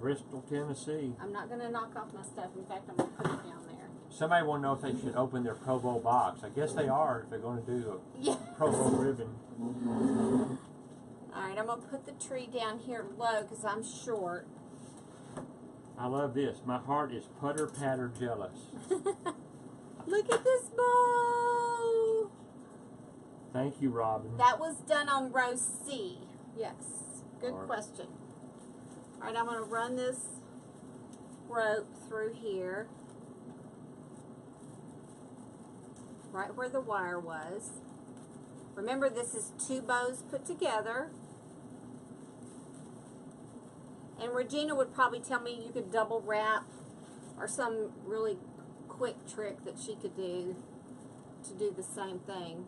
Bristol, Tennessee.
I'm not going to knock off my stuff. In fact, I'm going to put it down there.
Somebody want to know if they should open their Pro Bowl box. I guess they are if they're going to do a Pro Bowl ribbon.
Alright, I'm going to put the tree down here low because I'm short.
I love this. My heart is putter-patter jealous.
Look at this bow!
Thank you, Robin.
That was done on row C. Yes. Good
Alright.
question. Alright, I'm going to run this rope through here. Right where the wire was. Remember, this is two bows put together. And Regina would probably tell me you could double wrap or some really quick trick that she could do to do the same thing.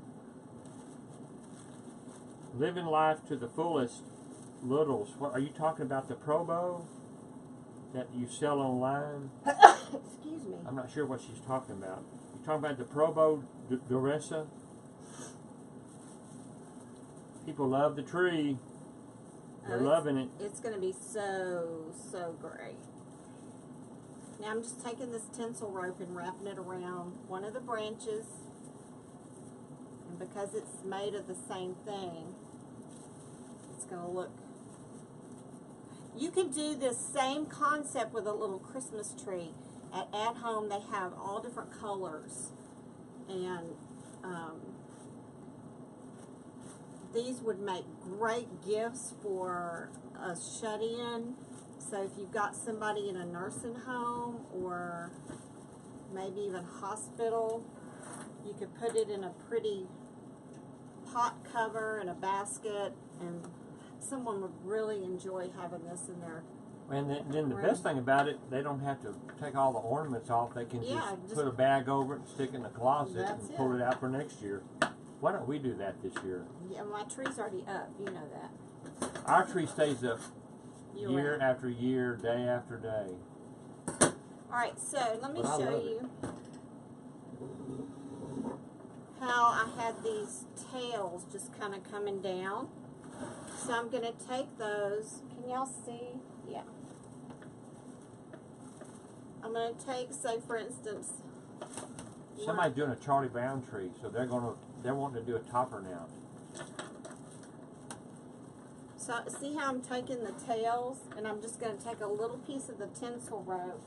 Living life to the fullest, Littles. What are you talking about? The Pro Bow that you sell online?
Excuse me.
I'm not sure what she's talking about. You talking about the Pro Bow Duressa? People love the tree. They're loving it.
It's going to be so great. Now I'm just taking this tinsel rope and wrapping it around one of the branches. And because it's made of the same thing, it's going to look... You could do this same concept with a little Christmas tree. At home they have all different colors. And these would make great gifts for a shut-in. So if you've got somebody in a nursing home or maybe even hospital, you could put it in a pretty pot cover in a basket, and someone would really enjoy having this in their
And then the best thing about it, they don't have to take all the ornaments off. They can just put a bag over it and stick it in the closet and pull it out for next year. Why don't we do that this year?
Yeah, my tree's already up. You know that.
Our tree stays up year after year, day after day.
Alright, so let me
But I
show
love it.
you how I had these tails just kind of coming down. So I'm going to take those. Can y'all see? Yeah. I'm going to take, say for instance,
Somebody's doing a Charlie Brown tree, so they're wanting to do a topper now.
so see how I'm taking the tails, and I'm just going to take a little piece of the tinsel rope.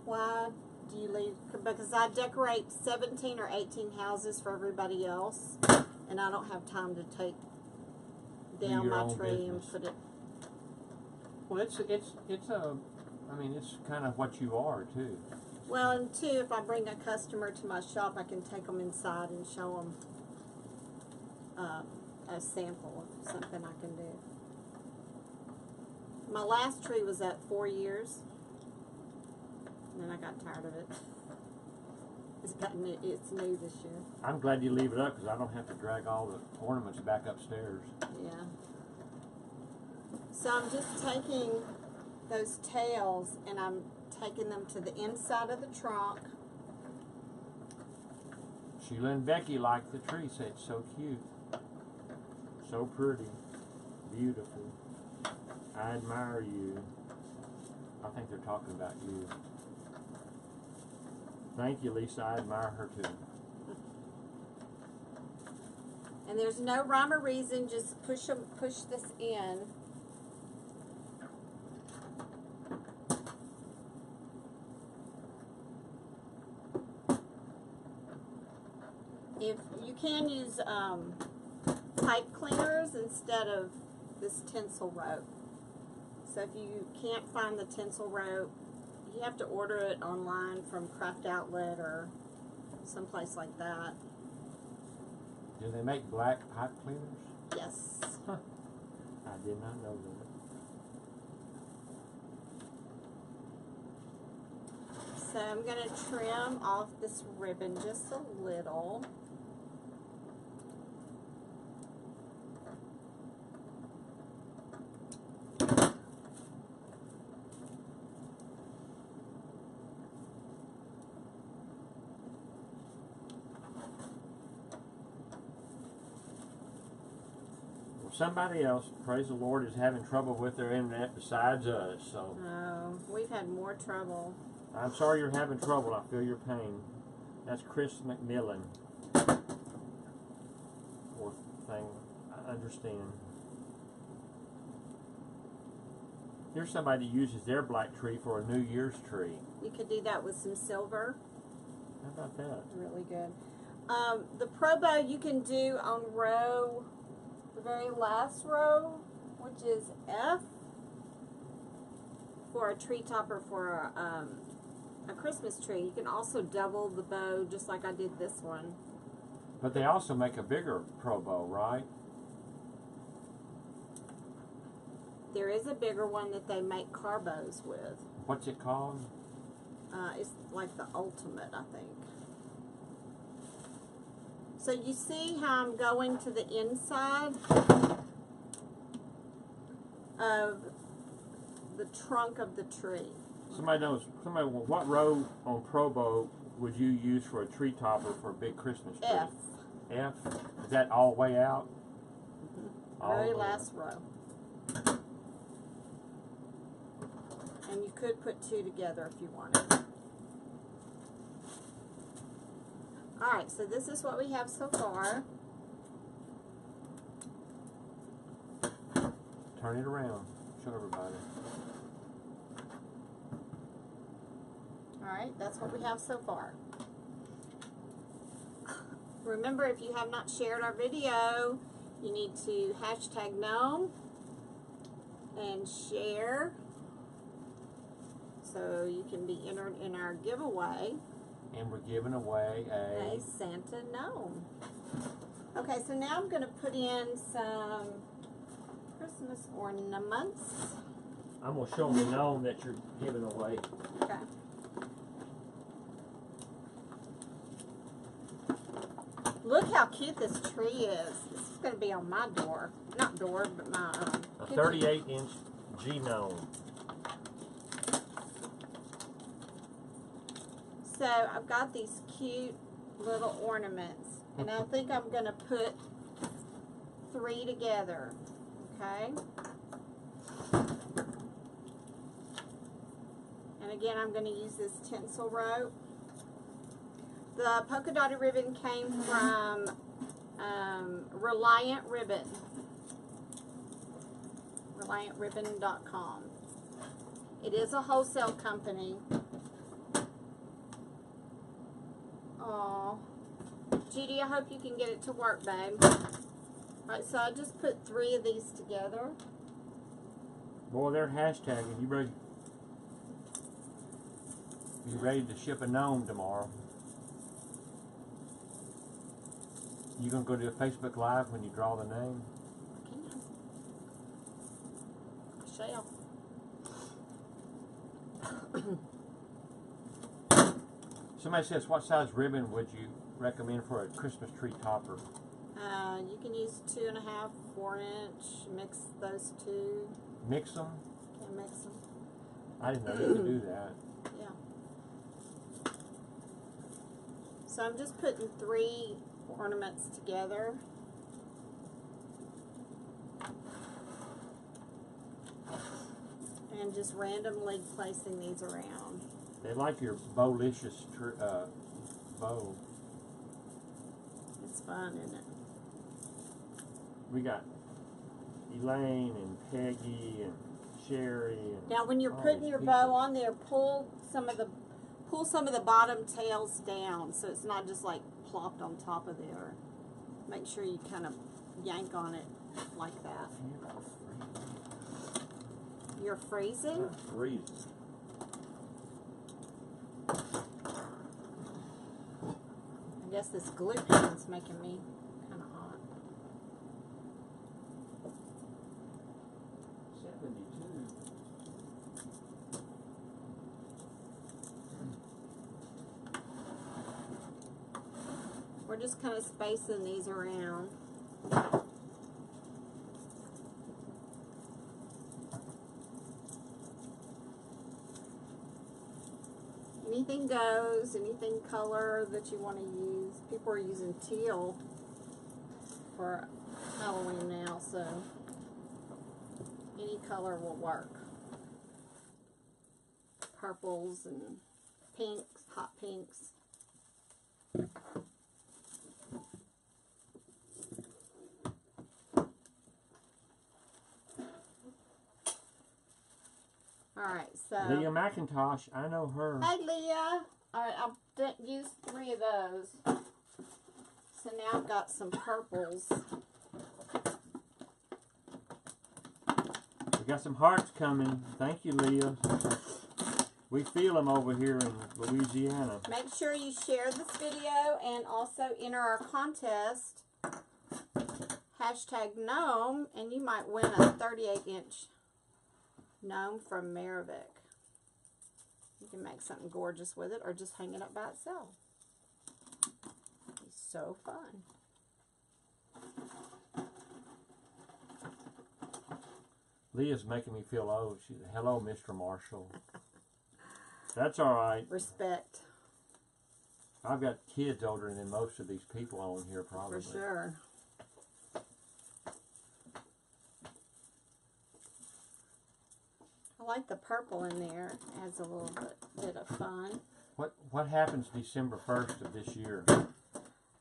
Why do you leave? Because I decorate 17 or 18 houses for everybody else, and I don't have time to take down my tree and put it.
Well, it's kind of what you are too.
Well, and two, if I bring a customer to my shop, I can take them inside and show them a sample of something I can do. My last tree was at 4 years, and then I got tired of it. It's new this year.
I'm glad you leave it up because I don't have to drag all the ornaments back upstairs.
Yeah. So I'm just taking those tails and I'm taking them to the inside of the trunk.
Sheila and Becky like the tree. Say it's so cute, so pretty, beautiful. I admire you. I think they're talking about you. Thank you, Lisa. I admire her too.
And there's no rhyme or reason. Just push this in. If you can use pipe cleaners instead of this tinsel rope. So if you can't find the tinsel rope, you have to order it online from Craft Outlet or someplace like that.
Do they make black pipe cleaners?
Yes.
Huh. I did not know that.
So I'm going to trim off this ribbon just a little.
Somebody else, praise the Lord, is having trouble with their internet besides us. So
Oh, we've had more trouble.
I'm sorry you're having trouble. I feel your pain. That's Chris McMillan. Poor thing. I understand. Here's somebody that uses their black tree for a New Year's tree.
You could do that with some silver.
How about that?
Really good. The Pro Bow you can do on the very last row, which is F, for a tree topper for a Christmas tree. You can also double the bow just like I did this one.
But they also make a bigger Pro Bow, right?
There is a bigger one that they make car bows with.
What's it called?
It's like the ultimate, I think. So you see how I'm going to the inside of the trunk of the tree.
What row on Pro Bow would you use for a tree topper for a big Christmas tree?
F.
F? Is that all the way out?
Very last row. And you could put two together if you wanted. Alright, so this is what we have so far.
Turn it around. Show everybody.
Alright, that's what we have so far. Remember, if you have not shared our video, you need to hashtag #gnome and share so you can be entered in our giveaway.
And we're giving away
A Santa gnome. Okay, so now I'm going to put in some Christmas ornaments.
I'm going to show them the gnome that you're giving away.
Okay. Look how cute this tree is. This is going to be on my door. Not door, but my
A
kitchen.
38-inch genome.
So I've got these cute little ornaments. And I think I'm going to put 3 together. Okay? And again, I'm going to use this tinsel rope. The polka dotted ribbon came from Reliant Ribbon. ReliantRibbon.com. It is a wholesale company. Aw. Judy, I hope you can get it to work, babe. Alright, so I just put 3 of these together.
Boy, they're hashtagging. You ready to ship a gnome tomorrow? You gonna go do a Facebook Live when you draw the name?
I shall.
Somebody says, what size ribbon would you recommend for a Christmas tree topper?
You can use 2.5, 4-inch. Mix those two.
Mix them?
Can mix them.
I didn't know you could do that.
Yeah. So I'm just putting 3 ornaments together. And just randomly placing these around.
They like your bowlicious bow.
It's fun, isn't it?
We got Elaine and Peggy and Sherry. And
Now, when you're
all
putting
these
your
people.
bow on there, pull some of the bottom tails down, so it's not just like plopped on top of there. Make sure you kind of yank on it like that. You're freezing?
I'm freezing.
I guess this glue pen's making me kind of hot.
72.
We're just kind of spacing these around. Anything goes, anything color that you want to use. People are using teal for Halloween now, so any color will work. Purples and pinks, hot pinks. Alright, so...
Leah McIntosh, I know her.
Hey, Leah. Alright, I've used 3 of those. So now I've got some purples.
We got some hearts coming. Thank you, Leah. We feel them over here in Louisiana.
Make sure you share this video and also enter our contest. Hashtag gnome, and you might win a 38-inch gnome from Maravik. You can make something gorgeous with it or just hang it up by itself. It's so fun.
Leah's making me feel old. She's hello, Mr. Marshall. That's all right.
Respect.
I've got kids older than most of these people on here, probably.
For sure. I like the purple in there. It adds a little bit of fun.
What happens December 1st of this year?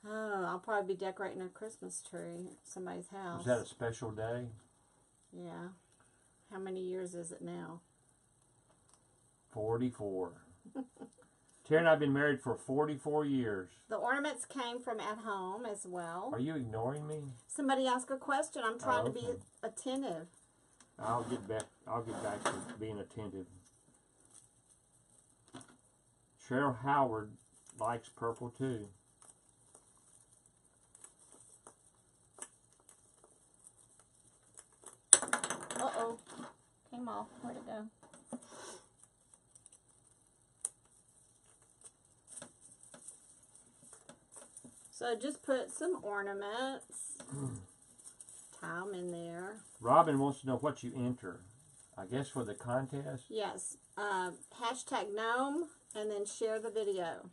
Oh, I'll probably be decorating a Christmas tree at somebody's house.
Is that a special day?
Yeah. How many years is it now?
44. Terry and I have been married for 44 years.
The ornaments came from at home as well.
Are you ignoring me?
Somebody asked a question. I'm trying to be
okay.
attentive.
I'll get back to being attentive. Cheryl Howard likes purple too.
Uh-oh. Came off. Where'd it go? So So just put some ornaments. Tie them in there.
Robin wants to know what you enter. I guess for the contest?
Yes. Hashtag gnome and then share the video.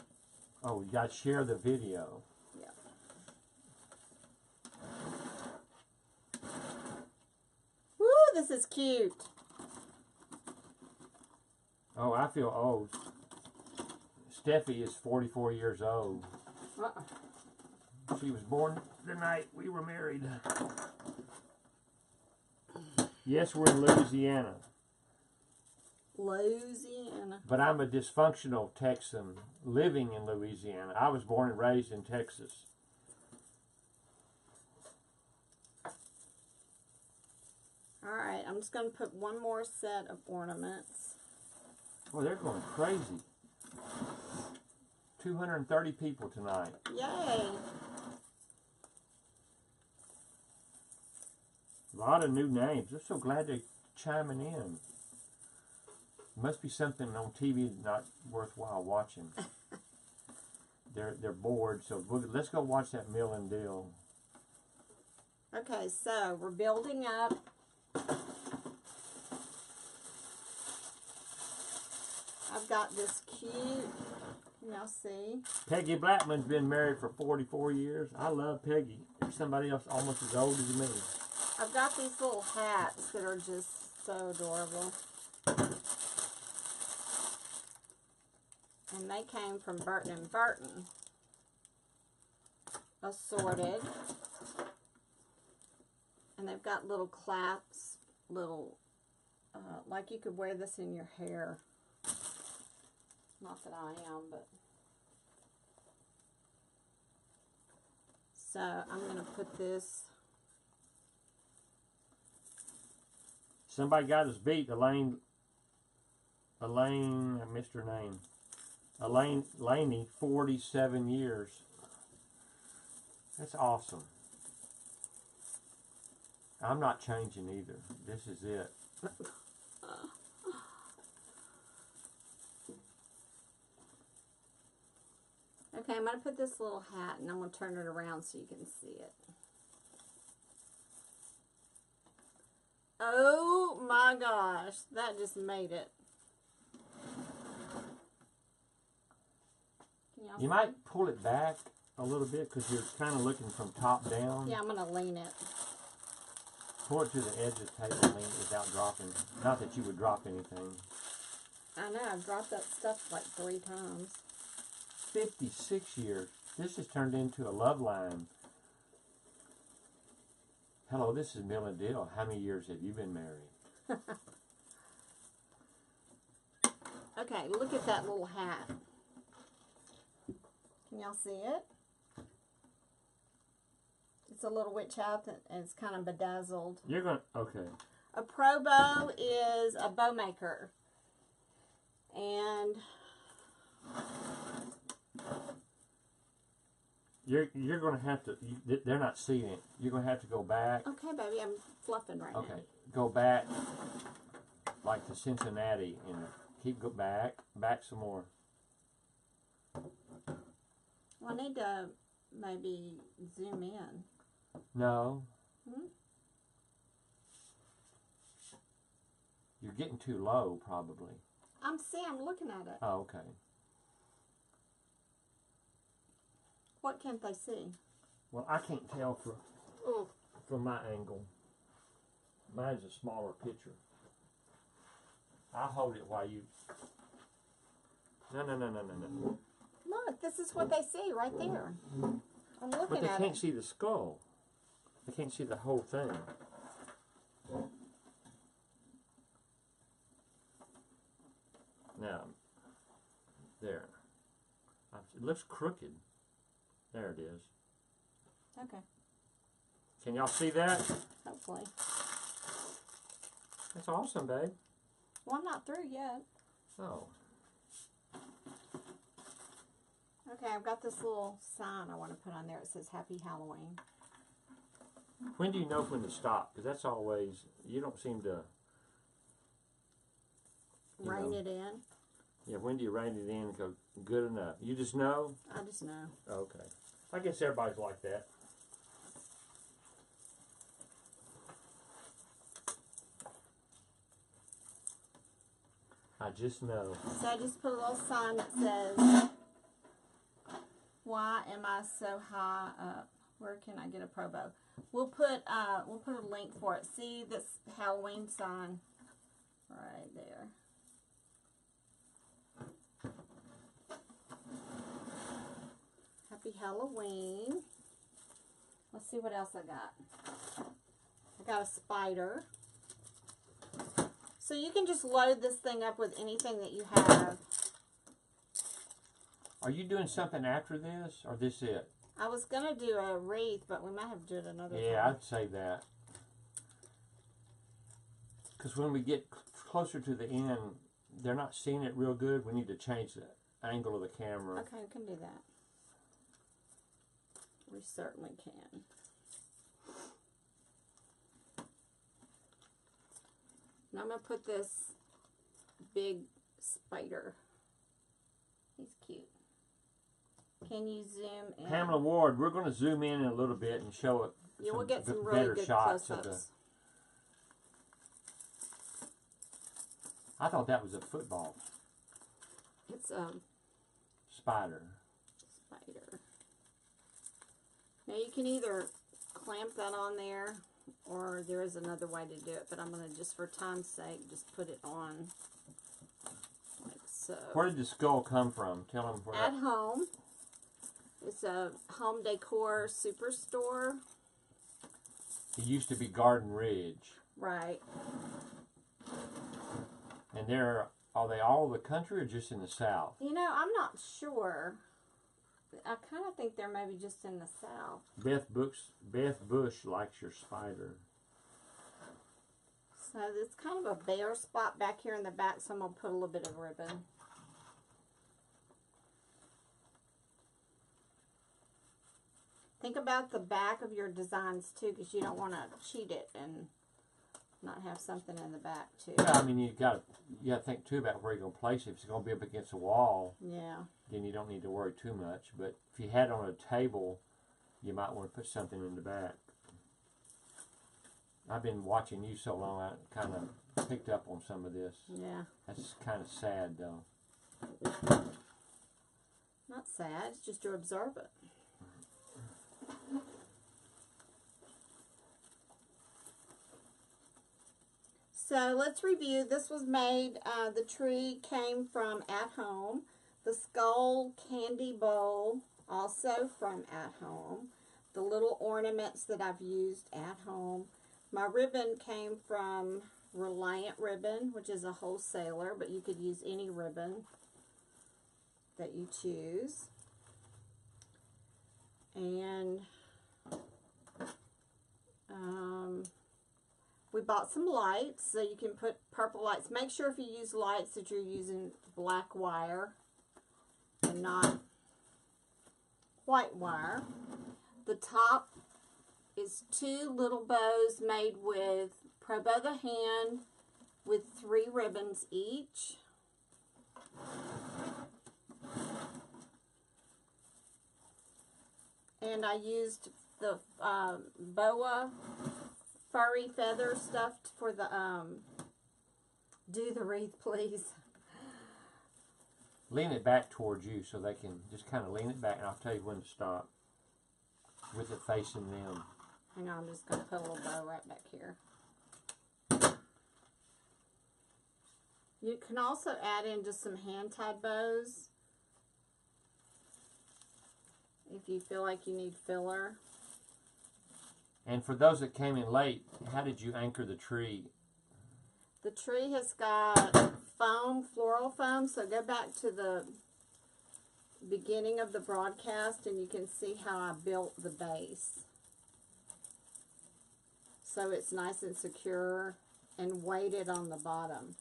Oh, you got to share the video.
Yeah. Woo, this is cute.
Oh, I feel old. Steffi is 44 years old. She was born the night we were married. Yes, we're in Louisiana.
Louisiana.
But I'm a dysfunctional Texan living in Louisiana. I was born and raised in Texas.
Alright, I'm just going to put one more set of ornaments.
Well, they're going crazy. 230 people tonight.
Yay!
A lot of new names. I'm so glad they're chiming in. Must be something on TV not worthwhile watching. They're bored, so let's go watch that Mill and Deal.
Okay, so we're building up. I've got this cute, can y'all see?
Peggy Blackman's been married for 44 years. I love Peggy. There's somebody else almost as old as me.
I've got these little hats that are just so adorable. And they came from Burton & Burton. Assorted. And they've got little claps, little, like you could wear this in your hair. Not that I am, but. So I'm going to put this.
Somebody got us beat. Elaine, I missed her name. Elaine Laney, 47 years. That's awesome. I'm not changing either. This is it.
Okay, I'm going to put this little hat and I'm going to turn it around so you can see it. Oh my gosh, that just made it.
You might pull it back a little bit because you're kind of looking from top down.
Yeah, I'm going to lean it.
Pull it to the edge of the table and lean it without dropping. Not that you would drop anything.
I know, I've dropped that stuff like 3 times.
56 years. This has turned into a love line. Hello, this is Mill and Deal. How many years have you been married?
Okay, look at that little hat. Can y'all see it? It's a little witch hat and it's kind of bedazzled.
You're going to, okay.
A pro bow is a bow maker. And
you're going to have to, they're not seeing it. You're going to have to go back.
okay, baby, I'm fluffing right now.
Okay, go back like to Cincinnati and keep go back some more.
Well, I need to maybe zoom in.
No.
Hmm?
You're getting too low, probably.
I'm looking at it.
Oh, okay.
What can't they see?
Well, I can't tell from my angle. Mine's a smaller picture. I'll hold it while you... No.
Look, this is what they see right there. I'm looking
But they
at
can't
it.
see the skull. They can't see the whole thing. Now, there. It looks crooked. There it is.
Okay,
Can y'all see that?
hopefully.
That's awesome, babe.
Well, I'm not through yet.
Oh.
Okay, I've got this little sign I want to put on there. It says Happy Halloween.
When do you know when to stop? Because that's always, you don't seem to...
Rein it in.
Yeah, when do you rein it in and go, good enough? You just know?
I just know.
Okay. I guess everybody's like that. I just know.
So I just put a little sign that says, "Why am I so high up? Where can I get a Pro Bow?" We'll put a link for it. See this Halloween sign right there. Happy Halloween. Let's see what else I got. I got a spider. So you can just load this thing up with anything that you have.
Are you doing something after this, or this it?
I was going to do a wreath, but we might have to do it another time.
Yeah, I'd say that. Because when we get closer to the end, they're not seeing it real good. We need to change the angle of the camera.
Okay, we can do that. We certainly can. Now I'm going to put this big spider. He's cute. Can you zoom in?
Pamela Ward, we're going to zoom in a little bit and show it.
Yeah, we'll get some really
better
good
shots of
close-ups.
I thought that was a football.
It's
Spider.
spider. Now you can either clamp that on there, or there is another way to do it, but I'm going to, just for time's sake, just put it on like so.
Where did the skull come from? Tell them where
At home. It's a home decor superstore.
It used to be Garden Ridge.
Right.
And are they all over the country or just in the South?
You know, I'm not sure. I kind of think they're maybe just in the South.
Beth Bush likes your spider.
So it's kind of a bare spot back here in the back, so I'm going to put a little bit of ribbon. Think about the back of your designs too, because you don't want to cheat it and not have something in the back too.
Yeah, I mean you got to think too about where you're going to place it. If it's going to be up against a wall,
yeah,
then you don't need to worry too much. But if you had it on a table, you might want to put something in the back. I've been watching you so long, I kind of picked up on some of this.
Yeah.
That's kind of sad though.
Not sad, it's just to observe it. So let's review. This was made, the tree came from At Home. The skull candy bowl, also from At Home. The little ornaments that I've used at home. My ribbon came from Reliant Ribbon, which is a wholesaler, but you could use any ribbon that you choose. And we bought some lights, so you can put purple lights. Make sure if you use lights that you're using black wire and not white wire. The top is 2 little bows made with Pro Bow the hand with 3 ribbons each. And I used the boa furry feather stuffed for the do the wreath, please.
Lean it back towards you so they can just kind of lean it back, and I'll tell you when to stop with it facing them.
Hang on, I'm just going to put a little bow right back here. You can also add in just some hand-tied bows if you feel like you need filler.
And for those that came in late, how did you anchor the tree?
The tree has got foam, floral foam, so go back to the beginning of the broadcast and you can see how I built the base. So it's nice and secure and weighted on the bottom.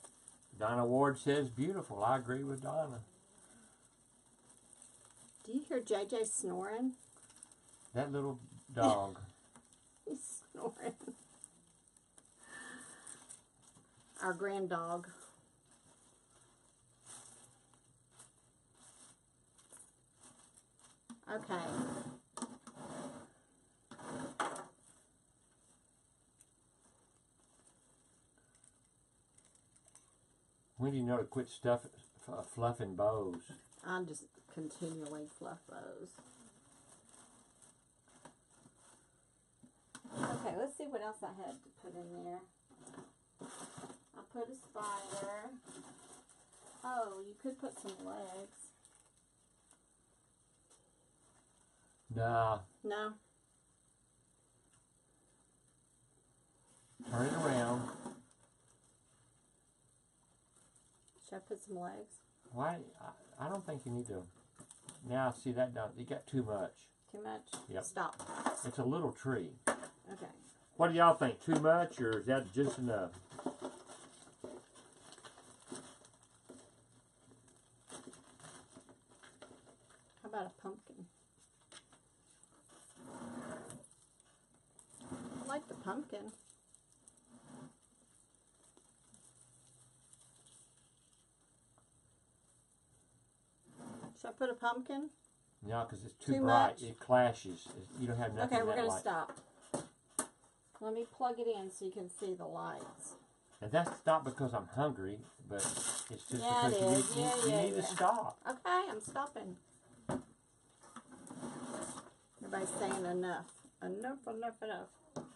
Donna Ward says beautiful. I agree with Donna.
Do you hear JJ snoring?
That little dog.
He's snoring. Our grand dog. Okay.
When do you know to quit fluffing bows?
I just continually fluff those. Okay, let's see what else I had to put in there. I put a spider. Oh, you could put some legs.
Nah.
No.
Turn it around.
Should I put some legs?
Why? I don't think you need to. Now, see that done. You got too much.
Too much?
Yep.
Stop.
It's a little tree.
Okay.
What do y'all think? Too much, or is that just enough?
How about a pumpkin? I like the pumpkin. Should I put a pumpkin?
No, because it's too
Too
bright.
much?
It clashes. You don't have nothing
Okay, we're
that
going to
light.
stop. Let me plug it in so you can see the lights.
And that's not because I'm hungry, but it's just
Yeah, it
because
is.
you need to stop.
Okay, I'm stopping. Everybody's saying enough. Enough, enough, enough.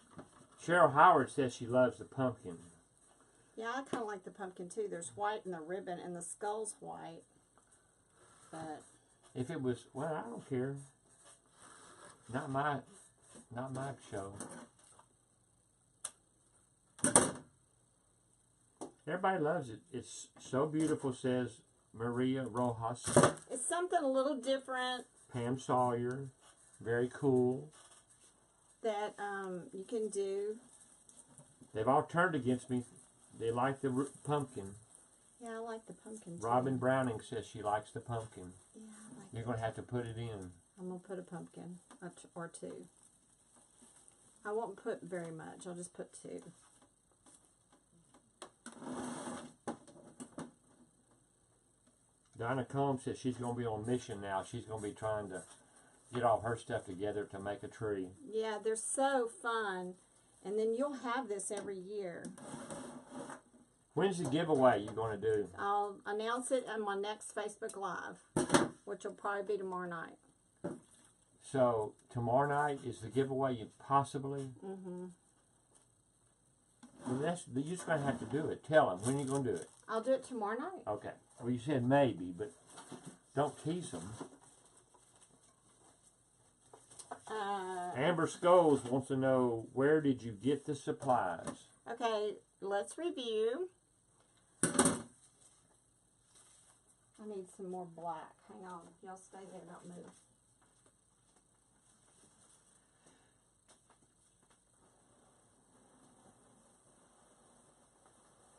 Cheryl Howard says she loves the pumpkin.
Yeah, I kind of like the pumpkin too. There's white in the ribbon and the skull's white. But
If it was, well, I don't care. Not my show. Everybody loves it. It's so beautiful, says Maria Rojas.
it's something a little different
Pam Sawyer. Very cool.
that you can do.
They've all turned against me. They like the pumpkin.
Yeah, I like the pumpkin too.
Robin Browning says she likes the pumpkin.
Yeah, I like
You're
it.
going to have to put it in.
I'm going to put a pumpkin or two. I won't put very much. I'll just put two.
Dinah Combs says she's going to be on mission now. She's going to be trying to get all her stuff together to make a tree.
Yeah, they're so fun. And then you'll have this every year.
When's the giveaway you're going to do?
I'll announce it on my next Facebook Live, which will probably be tomorrow night.
So, tomorrow night is the giveaway you possibly...
Mm-hmm.
Well, you're just going to have to do it. Tell them. When are you going to do it?
I'll do it tomorrow night.
Okay. Well, you said maybe, but don't tease them. Amber Scholes wants to know, where did you get the supplies?
Okay, let's review. I need some more black. Hang on. Y'all stay there. Don't move.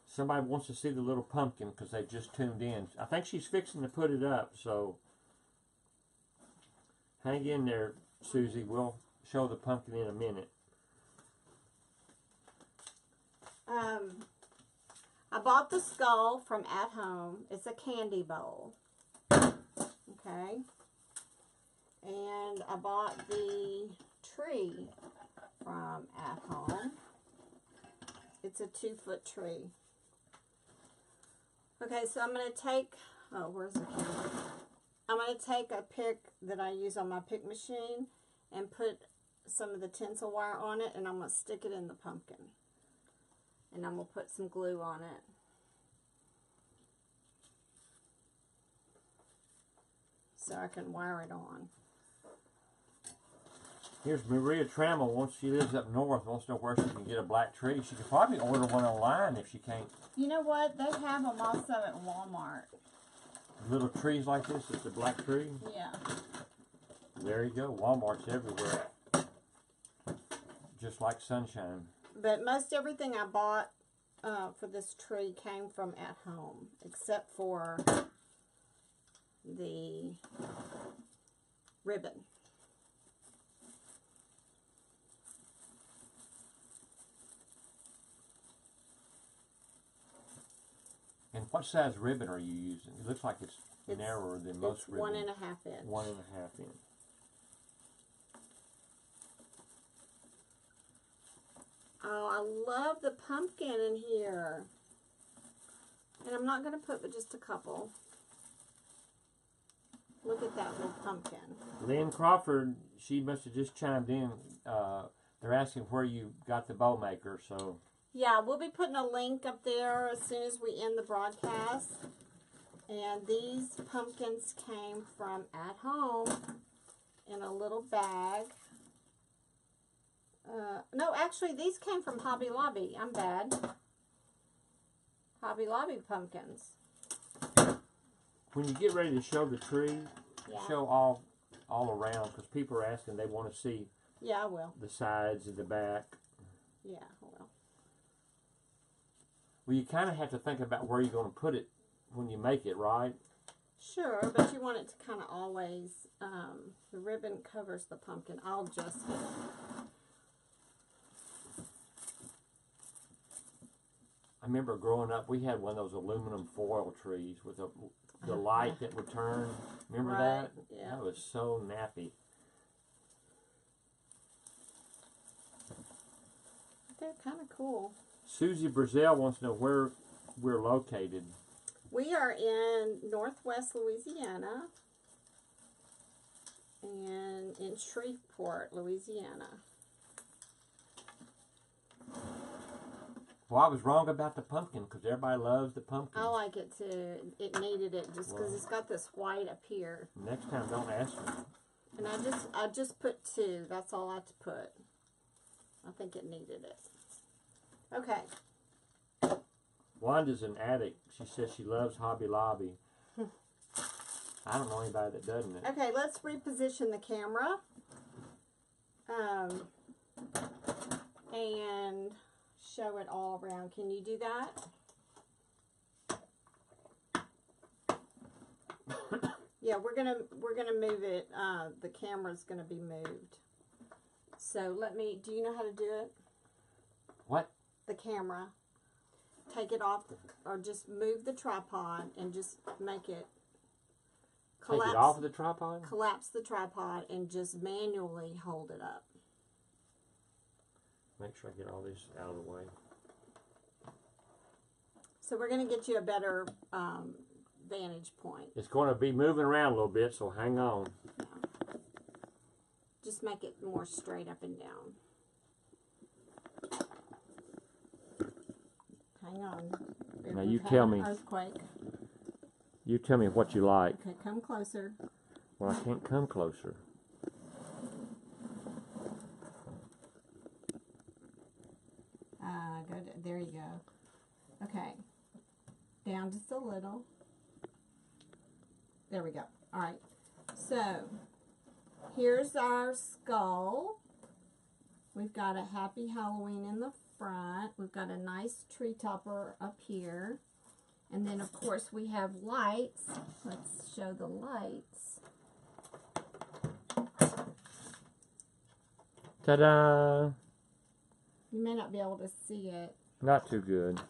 Somebody wants to see the little pumpkin because they just tuned in. I think she's fixing to put it up, so hang in there, Susie. We'll show the pumpkin in a minute.
I bought the skull from At Home. It's a candy bowl. Okay. And I bought the tree from At Home. It's a 2-foot tree. Okay, so I'm going to take, oh, where's the camera? I'm going to take a pick that I use on my pick machine and put some of the tinsel wire on it, and I'm going to stick it in the pumpkin. And I'm going to put some glue on it. So I can wire it on.
Here's Maria Trammell. She lives up north, wants to know where she can get a black tree. She could probably order one online if she can't.
You know what? They have them also at Walmart.
Little trees like this, it's a black tree.
Yeah.
There you go. Walmart's everywhere. Just like sunshine.
But most everything I bought for this tree came from At Home, except for the ribbon.
And what size ribbon are you using? It looks like it's narrower than most
It's
ribbon.
1.5 inch.
1.5 inch. Oh,
I love the pumpkin in here. And I'm not going to put but just a couple. Look at that little pumpkin.
Lynn Crawford, she must have just chimed in. They're asking where you got the bow maker, so.
Yeah, we'll be putting a link up there as soon as we end the broadcast. And these pumpkins came from at home in a little bag. No, actually, these came from Hobby Lobby. I'm bad. Hobby Lobby pumpkins.
When you get ready to show the tree,
Yeah.
show all around, because people are asking, they want to see
Yeah, I will.
the sides and the back.
Yeah, I will.
Well, you kind of have to think about where you're going to put it when you make it, right?
Sure, but you want it to kind of always, the ribbon covers the pumpkin. I'll adjust it.
I remember growing up, we had one of those aluminum foil trees with the light that would turn. Remember
Right,
that?
yeah.
That was so nappy.
They're kind of cool.
Susie Brazil wants to know where we're located.
We are in Northwest Louisiana and in Shreveport, Louisiana.
Well, I was wrong about the pumpkin because everybody loves the pumpkin.
I like it too. It needed it just because it's got this white up here.
Next time, don't ask me.
And I just put 2. That's all I had to put. I think it needed it. Okay.
Wanda's an addict. She says she loves Hobby Lobby. I don't know anybody that doesn't.
Okay, let's reposition the camera. And show it all around. Can you do that? Yeah, we're gonna move it. The camera's gonna be moved. So do you know how to do it?
What?
The camera. Take it off, or just move the tripod and just make it
Take it off of the tripod?
Collapse the tripod and just manually hold it up.
Make sure I get all this out of the way.
So we're going to get you a better vantage point.
It's going to be moving around a little bit, so hang on.
Yeah. Just make it more straight up and down. Hang on.
Now you tell me.
Earthquake.
You tell me what you like.
Okay, come closer.
Well, I can't come closer.
There you go. Okay. Down just a little. There we go. All right. So, here's our skull. We've got a Happy Halloween in the front. We've got a nice tree topper up here. And then, of course, we have lights. Let's show the lights.
Ta-da!
You may not be able to see it,
Not too good.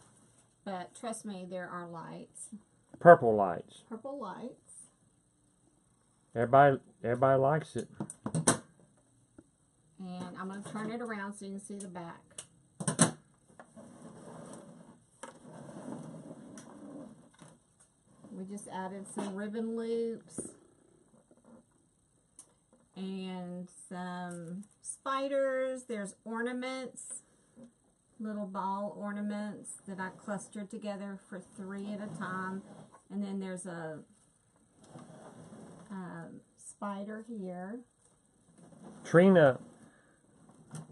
but trust me, there are lights.
Purple lights.
Purple lights.
Everybody likes it.
And I'm going to turn it around so you can see the back. We just added some ribbon loops and some spiders. There's ornaments, little ball ornaments that I clustered together for 3 at a time. And then there's a spider here.
Trina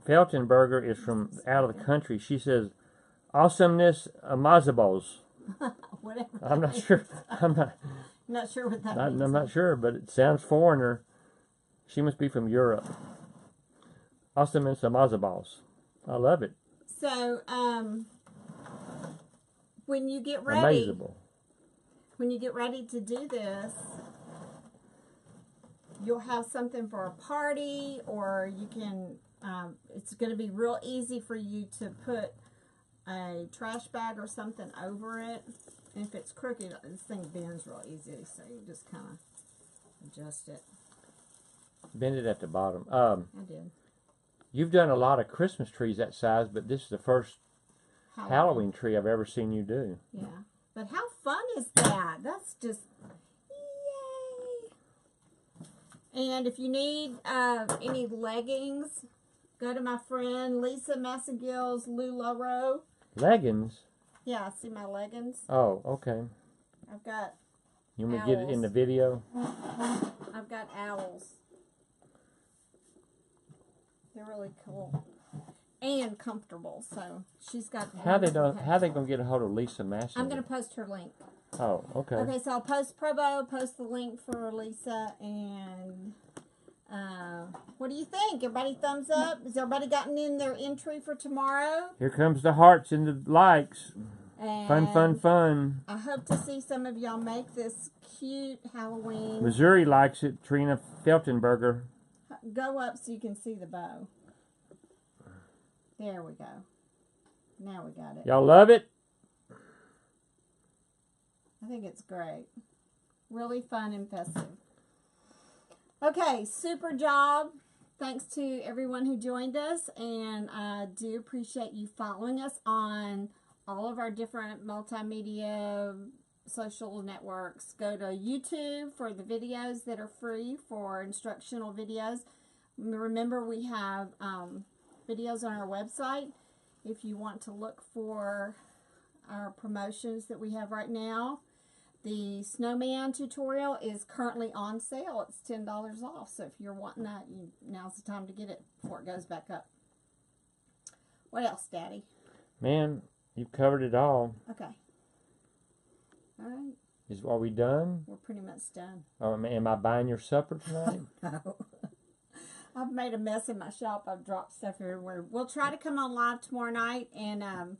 Feltenberger is from out of the country. She says, awesomeness amazabos.
Whatever.
I'm not sure.
Not sure what that
I'm
means.
not sure, but it sounds foreigner. She must be from Europe. Awesomeness amazabos. I love it.
So, when you get ready,
Amazable.
when you get ready to do this, you'll have something for a party, or you can, it's going to be real easy for you to put a trash bag or something over it. And if it's crooked, this thing bends real easy, so you just kind of adjust it.
Bend it at the bottom.
I did.
You've done a lot of Christmas trees that size, but this is the first Halloween tree I've ever seen you do.
Yeah. But how fun is that? That's just, yay. And if you need any leggings, go to my friend Lisa Massagill's Lularoe.
Leggings?
Yeah, see my leggings?
Oh, okay.
I've got
You want me to get it in the video?
I've got owls. They're really cool. And comfortable. So she's got
How they gonna get a hold of Lisa Massey?
I'm gonna post her link.
Oh, okay.
Okay, so I'll post Probo, post the link for Lisa, and what do you think? Everybody thumbs up? Has everybody gotten in their entry for tomorrow?
Here comes the hearts and the likes.
And
Fun, fun, fun.
I hope to see some of y'all make this cute Halloween.
Missouri likes it. Trina Feltenberger.
Go up so you can see the bow. There we go. Now we got it.
Y'all love it?
I think it's great. Really fun and festive. Okay, super job. Thanks to everyone who joined us, and I do appreciate you following us on all of our different multimedia social networks. Go to YouTube for the videos that are free for instructional videos. Remember, we have videos on our website if you want to look for our promotions that we have right now. The snowman tutorial is currently on sale. It's $10 off. So if you're wanting that, now's the time to get it before it goes back up. What else, Daddy?
Man, you've covered it all.
Okay. All right.
Are we done?
We're pretty much done.
Am I buying your supper tonight?
No. I've made a mess in my shop. I've dropped stuff everywhere. We'll try to come on live tomorrow night, and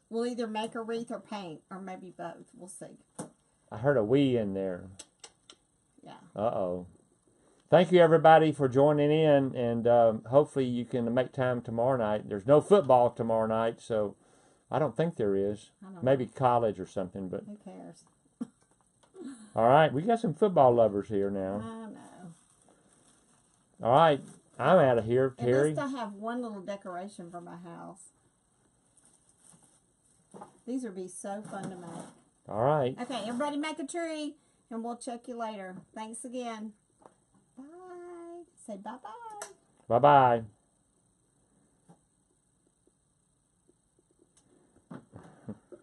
we'll either make a wreath or paint, or maybe both. We'll see.
I heard a wee in there.
Yeah.
Uh-oh. Thank you, everybody, for joining in, and hopefully you can make time tomorrow night. There's no football tomorrow night, so I don't think there is. Maybe college or something, but
who cares?
All right, we got some football lovers here now.
I know.
All right, I'm out of here, Terry.
At least I have one little decoration for my house. These would be so fun to make.
All right.
Okay, everybody make a tree, and we'll check you later. Thanks again. Bye. Say bye-bye.
Bye-bye.